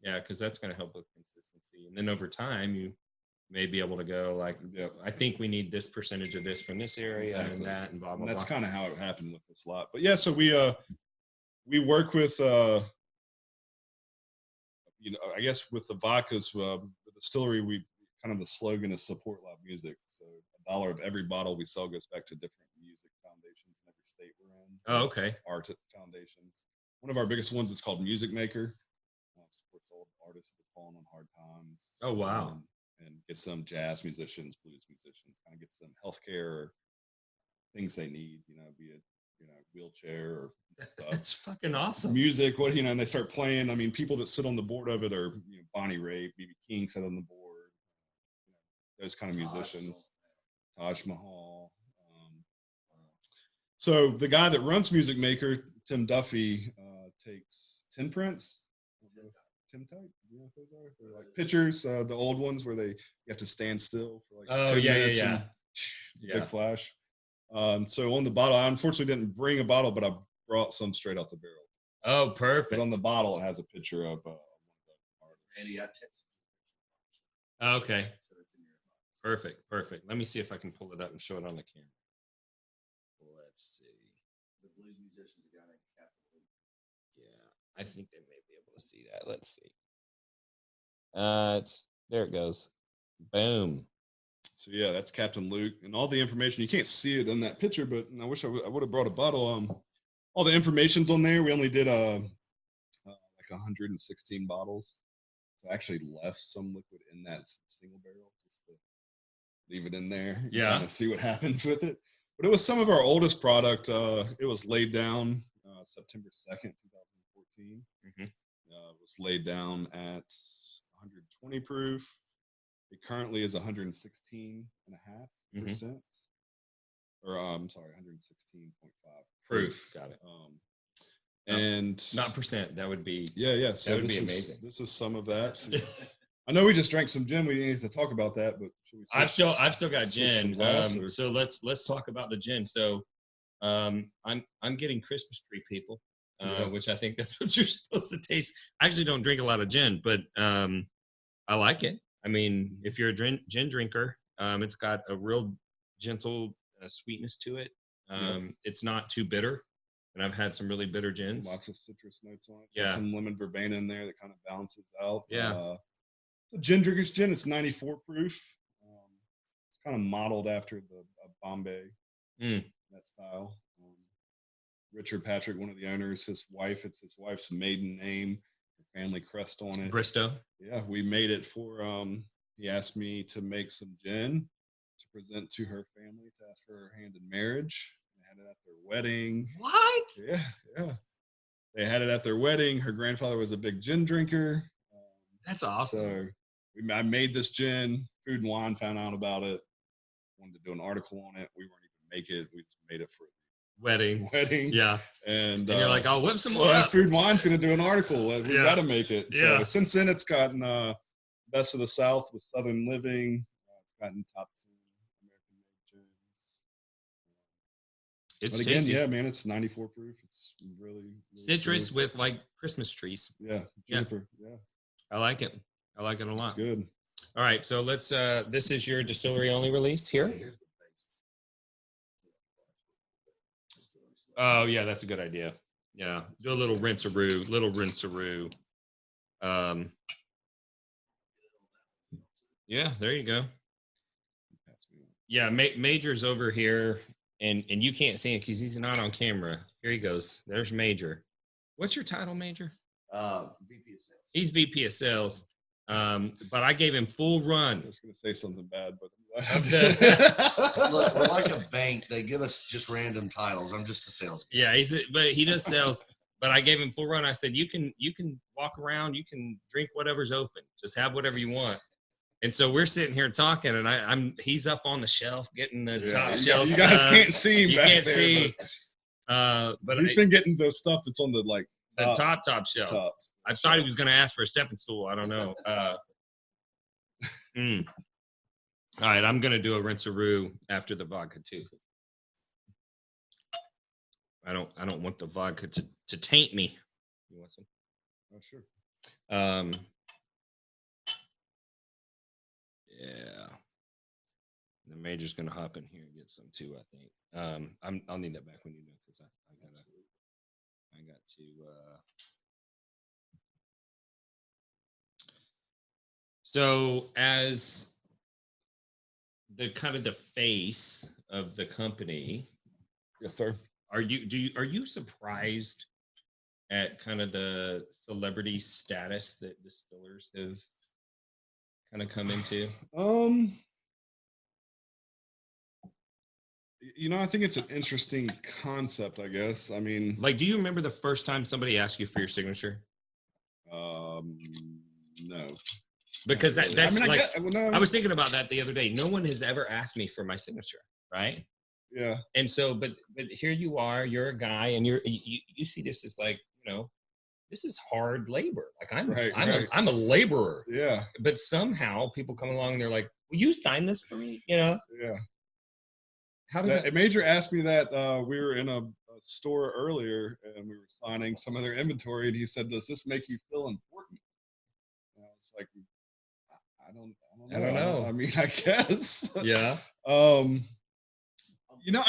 Yeah, because that's going to help with consistency. And then over time, you may be able to go like, I think we need this percentage of this from this area and that and blah, blah, And that's blah. kind of how it happened with this lot. But yeah, so we work with, I guess with the vodkas, the distillery, we kind of the slogan is support live music. So $1 of every bottle we sell goes back to different music foundations in every state we're in. Oh, okay. Art foundations. One of our biggest ones is called Music Maker. Supports old artists that have fallen on hard times. Oh, wow. And gets them jazz musicians, blues musicians, kind of gets them healthcare, things they need, be it, wheelchair or stuff. That's fucking awesome. Music, and they start playing. I mean, people that sit on the board of it are Bonnie Raitt, B.B. King sat on the board, those kind of musicians. Taj Mahal. So the guy that runs Music Maker, Tim Duffy, takes tin prints. Tim type, what those are? They're like pictures, the old ones where you have to stand still for like 10 minutes. Yeah. Big flash. So on the bottle, I unfortunately didn't bring a bottle, but I brought some straight out the barrel. Oh, perfect. But on the bottle, it has a picture of one of the artists. Okay. Perfect. Let me see if I can pull it up and show it on the camera. Let's see. The blues musicians, a guy named Cat Head Distillery. Yeah, I think they may be able to see that. Let's see. There it goes. Boom. So yeah, that's Captain Luke, and all the information. You can't see it in that picture, but I wish I would have brought a bottle. All the information's on there. We only did like 116 bottles, so I actually left some liquid in that single barrel just to leave it in there. Yeah, and see what happens with it. But it was some of our oldest product. It was laid down September 2nd, 2014. It was laid down at 120 proof. It currently is 116.5%. Or I'm sorry, 116.5 proof. Got it. And not percent. That would be So that would be amazing. This is some of that. I know we just drank some gin. We need to talk about that, but should we I've still got gin. So let's talk about the gin. So I'm getting Christmas tree people, which I think that's what you're supposed to taste. I actually don't drink a lot of gin, but I like it. I mean, if you're a gin drinker, it's got a real gentle sweetness to it. It's not too bitter, and I've had some really bitter gins. Lots of citrus notes on it. Yeah, some lemon verbena in there that kind of balances out. Yeah. So gin drinker's gin. It's 94 proof. It's kind of modeled after the Bombay that style. Richard Patrick, one of the owners, it's his wife's maiden name. Family crest on it. Bristow. Yeah, we made it for he asked me to make some gin to present to her family to ask for her hand in marriage. They had it at their wedding. What? Yeah. They had it at their wedding. Her grandfather was a big gin drinker. That's awesome. So I made this gin. Food and Wine found out about it. Wanted to do an article on it. We weren't even make it. We just made it for wedding. Yeah. And you're like, I'll whip some more up. Food and Wine's going to do an article. We got to make it. So since then, it's gotten Best of the South with Southern Living. It's gotten top 10 American-made gins. It's but again, tasty. Yeah, man, it's 94 proof. It's really citrus smooth. with like Christmas trees. Yeah, juniper. Yeah. I like it. I like it a lot. It's good. All right, so let's. This is your distillery only release here. Oh yeah, that's a good idea. Yeah, do a little rinse-a-roo. Yeah, there you go. Yeah, Major's over here, and you can't see him because he's not on camera. Here he goes. There's Major. What's your title, Major? VP of sales. He's VP of sales. But I gave him full run. I was going to say something bad, but Look, we're like a bank. They give us just random titles. I'm just a salesman. Yeah, but he does sales. But I gave him full run. I said, you can walk around, you can drink whatever's open. Just have whatever you want. And so we're sitting here talking, and he's up on the shelf getting the top shelf. You guys can't see him. You back can't there, see. But he's been getting the stuff that's on the top shelf. I thought he was going to ask for a stepping stool. I don't know. All right, I'm going to do a rinse-a-roo after the vodka too. I don't want the vodka to taint me. You want some? Oh, sure. Yeah. The Major's gonna hop in here and get some too, I think. I'll need that back when you know, because I got to so as the kind of the face of the company. Yes, sir. Are you surprised at kind of the celebrity status that distillers have kind of come into? I think it's an interesting concept, I guess. I mean, Like, do you remember the first time somebody asked you for your signature? No. Because Not really. that's I mean, like, no. I was thinking about that the other day. No one has ever asked me for my signature, right? Yeah. And so, but here you are, you're a guy, and you see this as like, this is hard labor. Like I'm a laborer. Yeah. But somehow people come along and they're like, will you sign this for me? Yeah. How does that? Major asked me that. We were in a store earlier and we were signing some of their inventory, and he said, "Does this make you feel important?" And I was like, I don't know. I mean, I guess. Yeah. I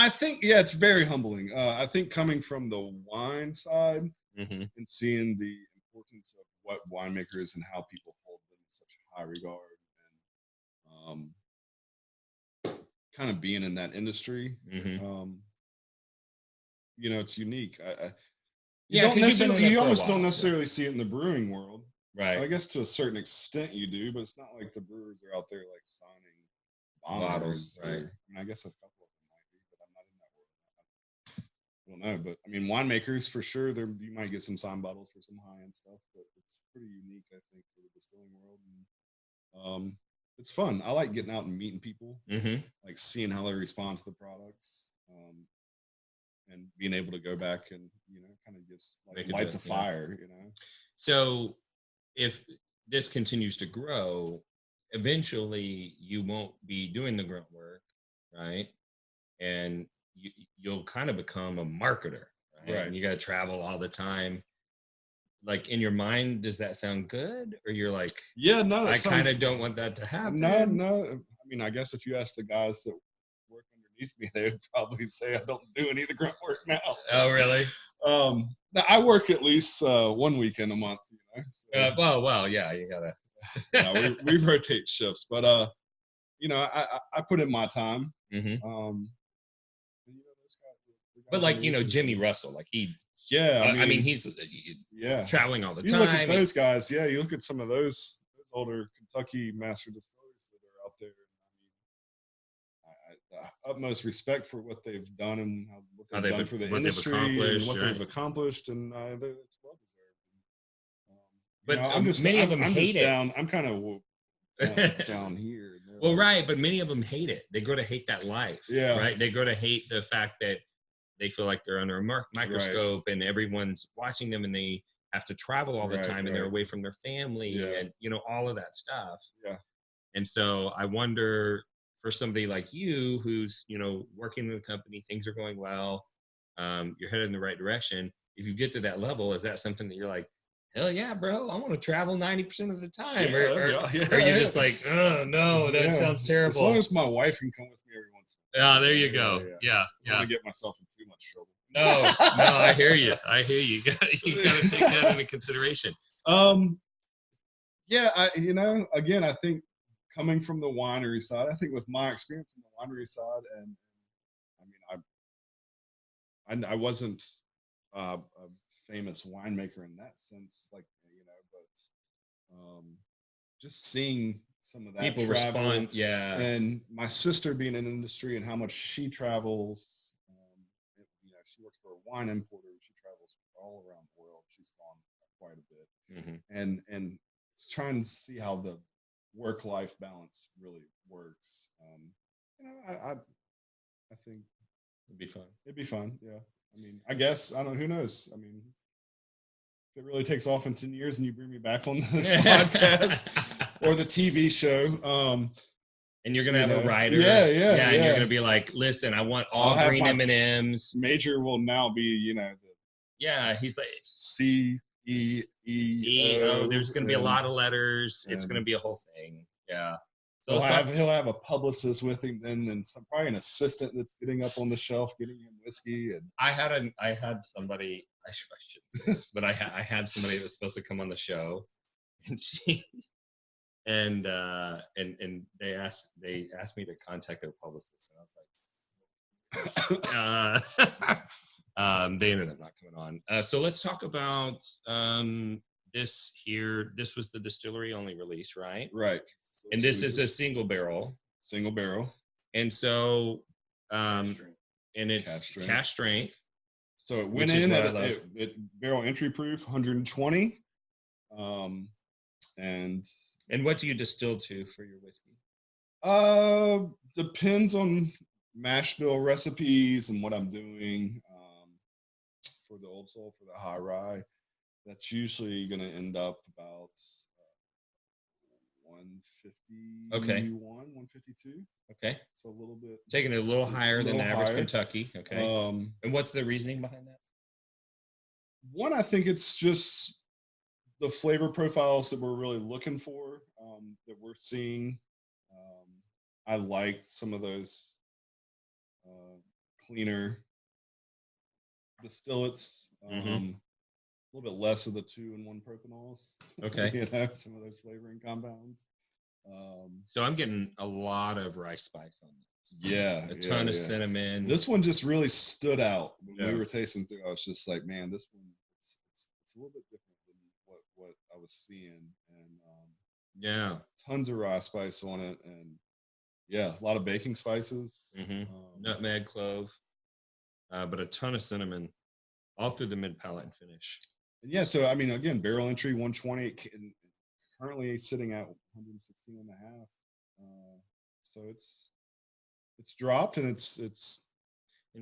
think, it's very humbling. I think coming from the wine side and seeing the importance of what winemakers and how people hold them in such high regard, and kind of being in that industry, it's unique. You almost don't necessarily see it in the brewing world. Right. I guess to a certain extent you do, but it's not like the brewers are out there like signing bottles. Right. I guess a couple of them might be, but I'm not in that world. I don't know, but I mean, winemakers for sure. You might get some signed bottles for some high end stuff, but it's pretty unique, I think, for the distilling world. And it's fun. I like getting out and meeting people, like seeing how they respond to the products, and being able to go back and kind of just lights a fire. So if this continues to grow, eventually you won't be doing the grunt work, right? And you'll kind of become a marketer, right? And you got to travel all the time. Like, in your mind, does that sound good? Or you're like, yeah, no, I kind of don't want that to happen. No. I mean, I guess if you ask the guys that work underneath me, they would probably say I don't do any of the grunt work now. Oh, really? I work at least 1 weekend a month. So. Well, yeah, you gotta. we rotate shifts, but I put in my time. But like Jimmy Russell, like he. Yeah, I mean he's traveling all the time. You look at those guys. Yeah, you look at some of those older Kentucky master distillers that are out there. I utmost respect for what they've done and what they've done for the industry and what they've accomplished, and it's well deserved. But many of them hate it. I'm kind of down here. Well, right, but many of them hate it. They go to hate that life. Yeah. Right. They go to hate the fact that they feel like they're under a microscope and everyone's watching them, and they have to travel all the time and they're away from their family and all of that stuff. Yeah. And so I wonder, for somebody like you who's working in the company, things are going well, you're headed in the right direction. If you get to that level, is that something that you're like, hell yeah, bro, I want to travel 90% of the time? Or are you just like, oh no, that sounds terrible? As long as my wife can come with me every once in a while. There you go. Yeah. I don't want to get myself in too much trouble. No, I hear you. You got to take that into consideration. Again, I think coming from the winery side, I think with my experience in the winery side, and I wasn't a famous winemaker in that sense, but just seeing some of that people travel, respond, and my sister being in industry and how much she travels. She works for a wine importer. She travels all around the world. She's gone quite a bit, and trying to see how the work-life balance really works. I think it'd be fun. It'd be fun, yeah. I mean, I guess, I don't know, who knows? I mean, if it really takes off in 10 years and you bring me back on this podcast or the TV show, And you're gonna have a writer. Yeah. And you're gonna be like, listen, I want all green M&Ms. Major will now be, He's like C-E-E-O. There's gonna be a lot of letters. It's gonna be a whole thing. Yeah. So he'll have a publicist with him, and then probably an assistant that's getting up on the shelf, getting him whiskey. And I had somebody. I shouldn't say this, but I had somebody that was supposed to come on the show, and she and they asked me to contact their publicist, and I was like, they ended up not coming on. So let's talk about this here. This was the distillery only release, right? Right. And this is a single barrel. And so, and it's cask strength. So it went in at barrel entry proof, 120. And what do you distill to for your whiskey? Depends on mash bill recipes and what I'm doing. For the Old Soul, for the high rye, that's usually going to end up about 151, 152. Okay. So a little bit. Taking it a little higher than the average Kentucky. Okay. And what's the reasoning behind that? One, I think it's just the flavor profiles that we're really looking for, that we're seeing. I like some of those cleaner distillates. A little bit less of the 2-in-1 propanols. Okay. Some of those flavoring compounds. So I'm getting a lot of rice spice on this. Yeah. A ton of cinnamon. This one just really stood out when we were tasting through. I was just like, man, this one, it's a little bit different than what I was seeing. And tons of rye spice on it. And a lot of baking spices. Nutmeg, clove, but a ton of cinnamon all through the mid palate and finish. And so I mean, again, barrel entry 120, currently sitting at 116 and a half. So it's dropped, and it's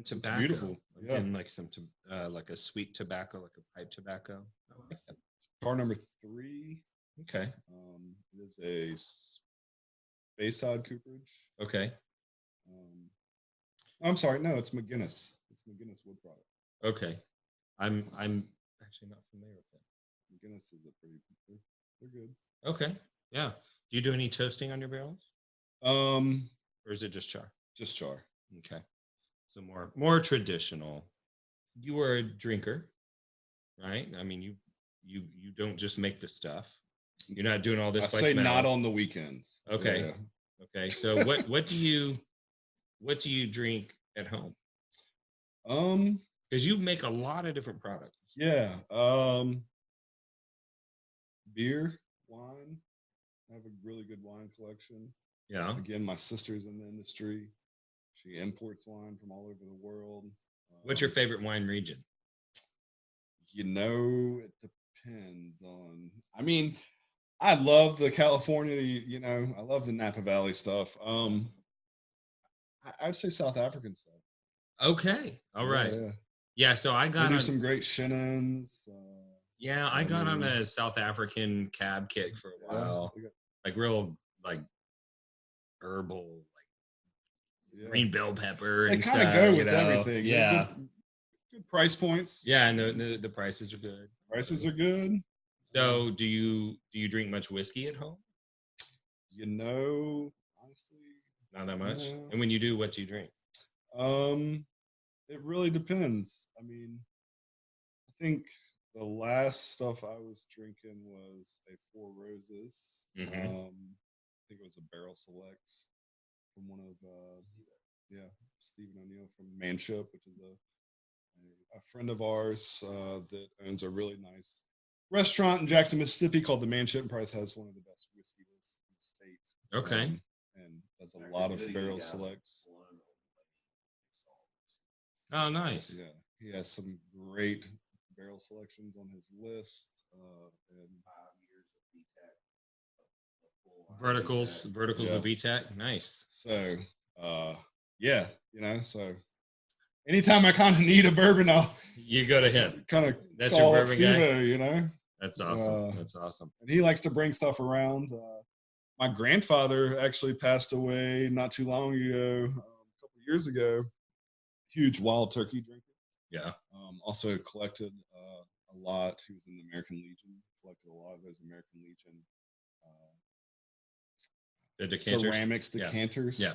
tobacco. It's beautiful. Again, like some like a sweet tobacco, like a pipe tobacco. I like that. Tar number 3. Okay. It is a Bayside cooperage. Okay. I'm sorry, no, it's McGinnis. It's McGinnis wood product. Okay. I'm actually not familiar with that. McGinnis is they're good. Okay. Yeah. Do you do any toasting on your barrels? Or is it just char? Just char. Okay. So more traditional. You are a drinker, right? I mean, you don't just make the stuff. You're not doing all this. I say not on the weekends. Okay. Yeah. Okay. So what do you drink at home? Because you make a lot of different products. Yeah. Beer, wine. I have a really good wine collection. Yeah. Again, my sister's in the industry. She imports wine from all over the world. What's your favorite wine region? It depends on. I mean, I love the California. I love the Napa Valley stuff. I'd say South African stuff. Okay. All right. Yeah. So I got on some great Shannons. I got on a South African cab kick for a while. Like real, like herbal, like green bell pepper and stuff. They kind of go with everything. Yeah. Good price points. Yeah, and the prices are good. Prices are good. So do you drink much whiskey at home? Honestly, not that much. No. And when you do, what do you drink? It really depends. I mean, I think the last stuff I was drinking was a Four Roses. I think it was a barrel select from one of Stephen O'Neill from Manship, which is a friend of ours that owns a really nice restaurant in Jackson, Mississippi called the Manship, and probably has one of the best whiskey lists in the state. Okay. And that's a lot of barrel selects. Oh, nice. Yeah, he has some great barrel selections on his list. And 5 years of VTAC. Verticals of VTAC. Nice. So, so anytime I kind of need a bourbon, you go to him. That's your bourbon Steve-O, That's awesome. That's awesome. And he likes to bring stuff around. my grandfather actually passed away not too long ago, a couple years ago. Huge wild turkey drinker. Yeah. Also collected a lot. He was in the American Legion. Collected a lot of those American Legion The decanters. ceramics decanters. Yeah.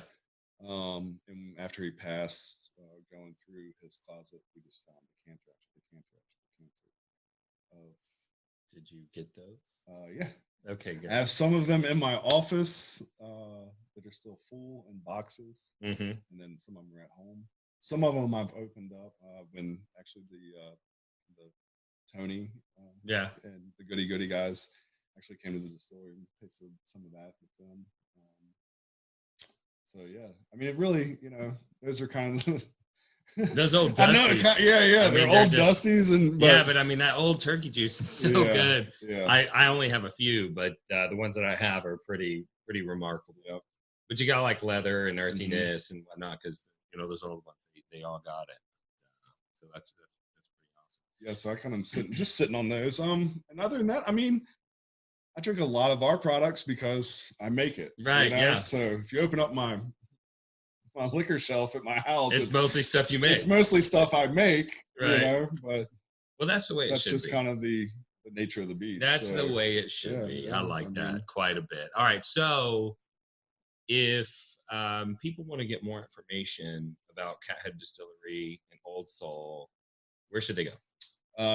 And after he passed, going through his closet, we just found decanter after decanter after decanter. Did you get those? Yeah. Okay, good. I have some of them in my office that are still full in boxes, Mm-hmm. and then some of them are at home. Some of them I've opened up when actually the Tony Yeah. and the Goody Goody guys actually came to the distillery and tasted some of that with them. So yeah, I mean, it really, those are kind of Those old I know, dusties. yeah, they're old dusties, yeah, but I mean that old turkey juice is so good. Yeah. I only have a few, but the ones that I have are pretty remarkable. Yep. But you got like leather and earthiness and whatnot because those old ones they all got it. So that's pretty awesome. Yeah, so I kind of sitting on those. And other than that, I mean, I drink a lot of our products because I make it. Right. Yeah. So if you open up my liquor shelf at my house, it's mostly stuff you make. It's mostly stuff I make. Right. But well, that's the way it should be. That's just kind of the nature of the beast. That's the way it should be. I like that quite a bit. All right. So if people want to get more information about Cat Head Distillery and Old Soul, where should they go?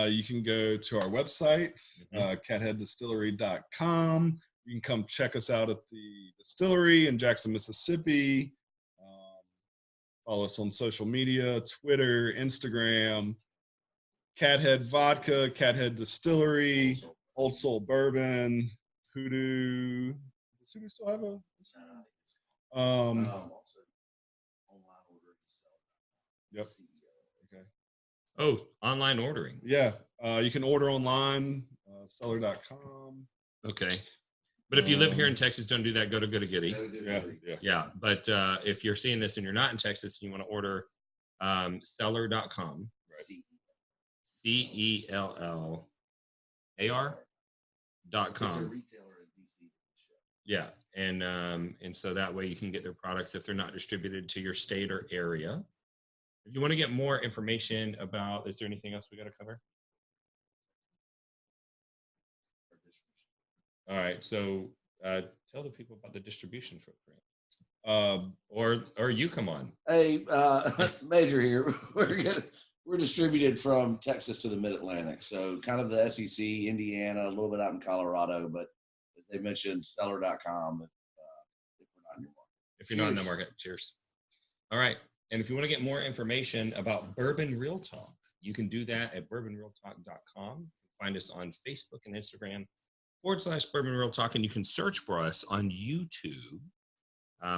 You can go to our website, catheaddistillery.com. You can come check us out at the distillery in Jackson, Mississippi. Follow us on social media, Twitter, Instagram, Cat Head Vodka, Cat Head Distillery, Old Soul Bourbon, Hoodoo. Does Hoodoo still have a? Yep. Okay. Oh, online ordering. Yeah. You can order online, seller.com. Okay. But if you live here in Texas, don't do that. Go to Goody Goody. Yeah. But if you're seeing this and you're not in Texas and you want to order seller.com. Right. CELLAR.com. Yeah. And so that way you can get their products if they're not distributed to your state or area. If you want to get more information about, is there anything else we got to cover? All right, so tell the people about the distribution footprint, or you come on. Hey, Major here. We're distributed from Texas to the Mid-Atlantic, so kind of the SEC, Indiana, a little bit out in Colorado, but as they mentioned, seller.com. If we're not in your market. If you're not in the market, cheers. All right, and if you want to get more information about Bourbon Real Talk, you can do that at bourbonrealtalk.com. Find us on Facebook and Instagram. /Bourbon Real Talk, and you can search for us on YouTube,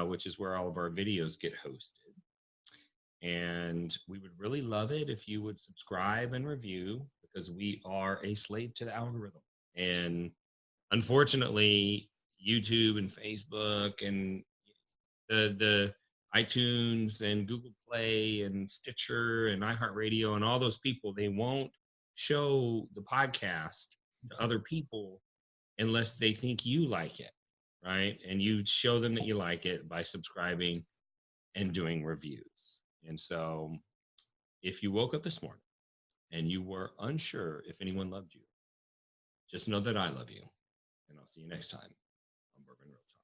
which is where all of our videos get hosted. And we would really love it if you would subscribe and review, because we are a slave to the algorithm. And unfortunately, YouTube and Facebook and the iTunes and Google Play and Stitcher and iHeartRadio and all those people, they won't show the podcast to other people unless they think you like it, right? And you show them that you like it by subscribing and doing reviews. And so if you woke up this morning and you were unsure if anyone loved you, just know that I love you. And I'll see you next time on Bourbon Real Talk.